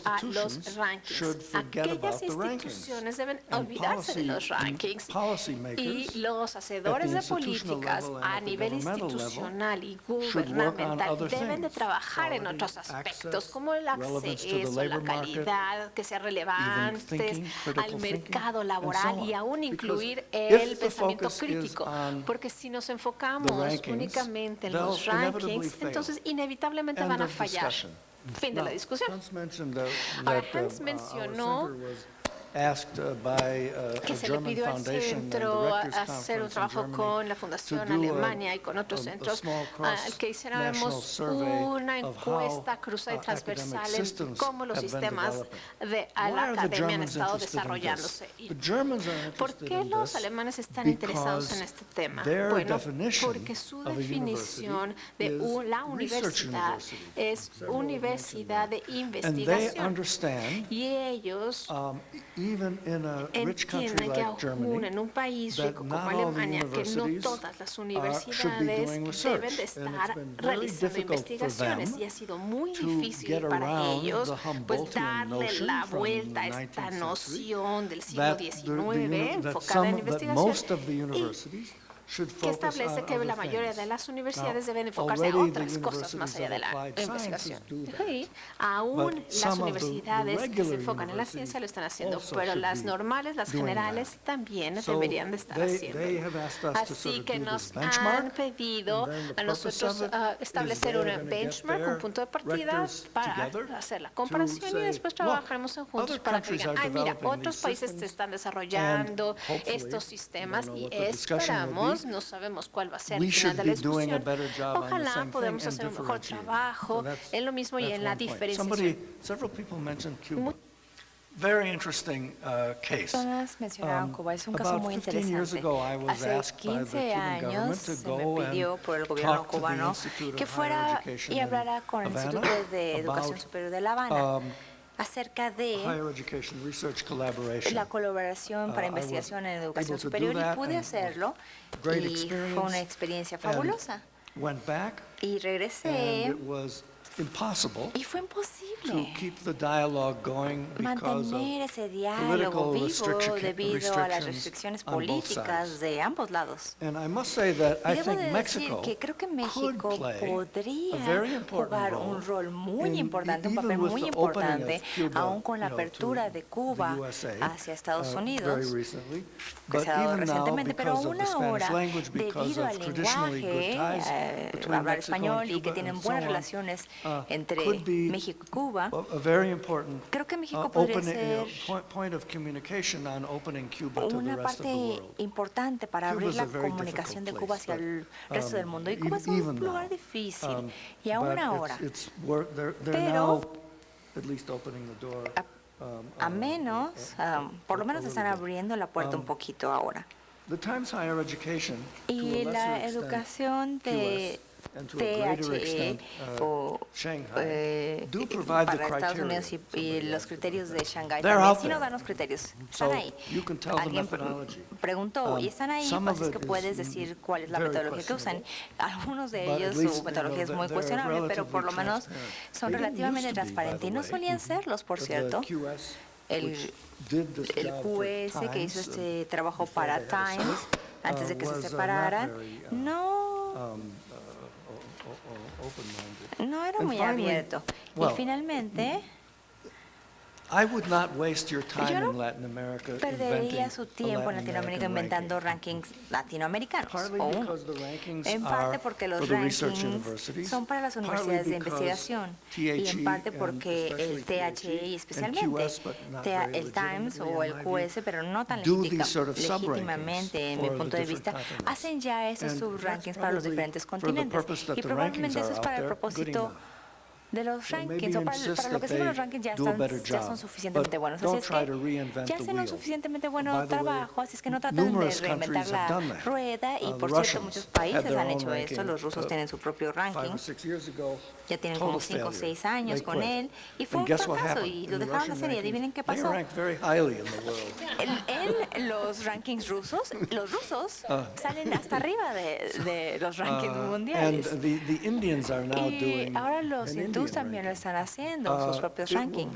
a los rankings. Aquellas instituciones deben olvidarse de los rankings y los hacedores de políticas a nivel institucional y gubernamental deben de trabajar en otros aspectos como el acceso, la calidad, que sean relevantes al mercado laboral y aún incluir el pensamiento crítico. Porque si nos enfocamos únicamente en los rankings, entonces inevitablemente van a fallar. Fin de la discusión. Ahora, Hans mencionó que se le pidió al centro hacer un trabajo con la Fundación Alemania y con otros centros, que hiciéramos una encuesta cruzada y transversal en cómo los sistemas de la academia han estado desarrollándose. ¿Por qué los alemanes están interesados en este tema? Bueno, porque su definición de la universidad es universidad de investigación y ellos entienden que aún en un país rico como Alemania, que no todas las universidades deben de estar realizando investigaciones y ha sido muy difícil para ellos pues darle la vuelta a esta noción del siglo XIX enfocada en investigación que establece que la mayoría de las universidades deben enfocarse a otras cosas más allá de la investigación. Y aún las universidades que se enfocan en la ciencia lo están haciendo, pero las normales, las generales, también deberían de estar haciendo. Así que nos han pedido a nosotros establecer un benchmark, un punto de partida para hacer la comparación y después trabajaremos juntos para que digan, ay, mira, otros países se están desarrollando estos sistemas y esperamos, no sabemos cuál va a ser el final de la discusión. Ojalá podamos hacer un mejor trabajo en lo mismo y en la diferenciación. Personas mencionaron Cuba, es un caso muy interesante. Hace 15 años se me pidió por el gobierno cubano que fuera y hablara con el Instituto de Educación Superior de La Habana acerca de la colaboración para investigación en educación superior y pude hacerlo y fue una experiencia fabulosa. Y regresé y fue imposible mantener ese diálogo vivo debido a las restricciones políticas de ambos lados. Y debo de decir que creo que México podría jugar un rol muy importante, un papel muy importante, aún con la apertura de Cuba hacia Estados Unidos, que se ha dado recientemente, pero aún ahora, debido al lenguaje, hablar español y que tienen buenas relaciones entre México y Cuba, creo que México podría ser una parte importante para abrir la comunicación de Cuba hacia el resto del mundo. Y Cuba es un lugar difícil, y aún ahora. Pero a menos, por lo menos están abriendo la puerta un poquito ahora. Y la educación de THE o para Estados Unidos y los criterios de Shanghái también, si no dan los criterios, están ahí. Alguien preguntó, ¿y están ahí? Pues es que puedes decir cuál es la metodología que usan. Algunos de ellos, su metodología es muy cuestionable, pero por lo menos son relativamente transparentes. Y no solían serlos, por cierto. El QS que hizo este trabajo para Times, antes de que se separaran, no era muy abierto. Y finalmente, Yo no perdería su tiempo en Latinoamérica inventando rankings latinoamericanos o unos. En parte porque los rankings son para las universidades de investigación y en parte porque el THE especialmente, el Times o el QS, pero no tan legítimamente, en mi punto de vista, hacen ya esos subrankings para los diferentes continentes y probablemente eso es para el propósito de los rankings, o para lo que sirven los rankings ya son suficientemente buenos. Así es que ya hacen un suficientemente buen trabajo, así es que no tratan de reinventar la rueda y, por cierto, muchos países han hecho esto. Los rusos tienen su propio ranking, ya tienen como 5 o 6 años con él y fue un fracaso y lo dejaron hacer y adivinen qué pasó. En los rankings rusos, los rusos salen hasta arriba de los rankings mundiales. Y ahora los hindúes también lo están haciendo, sus propios rankings.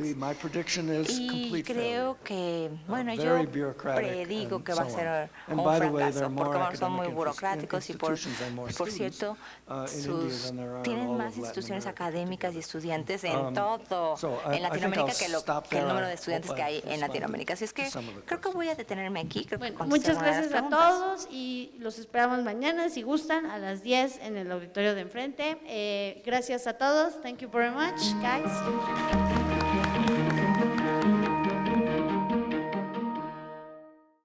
Y creo que, bueno, yo predigo que va a ser un fracaso, porque son muy burocráticos y, por cierto, tienen más instituciones académicas y estudiantes en todo, en Latinoamérica, que el número de estudiantes que hay en Latinoamérica. Así es que creo que voy a detenerme aquí. Muchas gracias a todos y los esperamos mañana, si gustan, a las 10 en el auditorio de enfrente. Gracias a todos. Thank you very much, guys.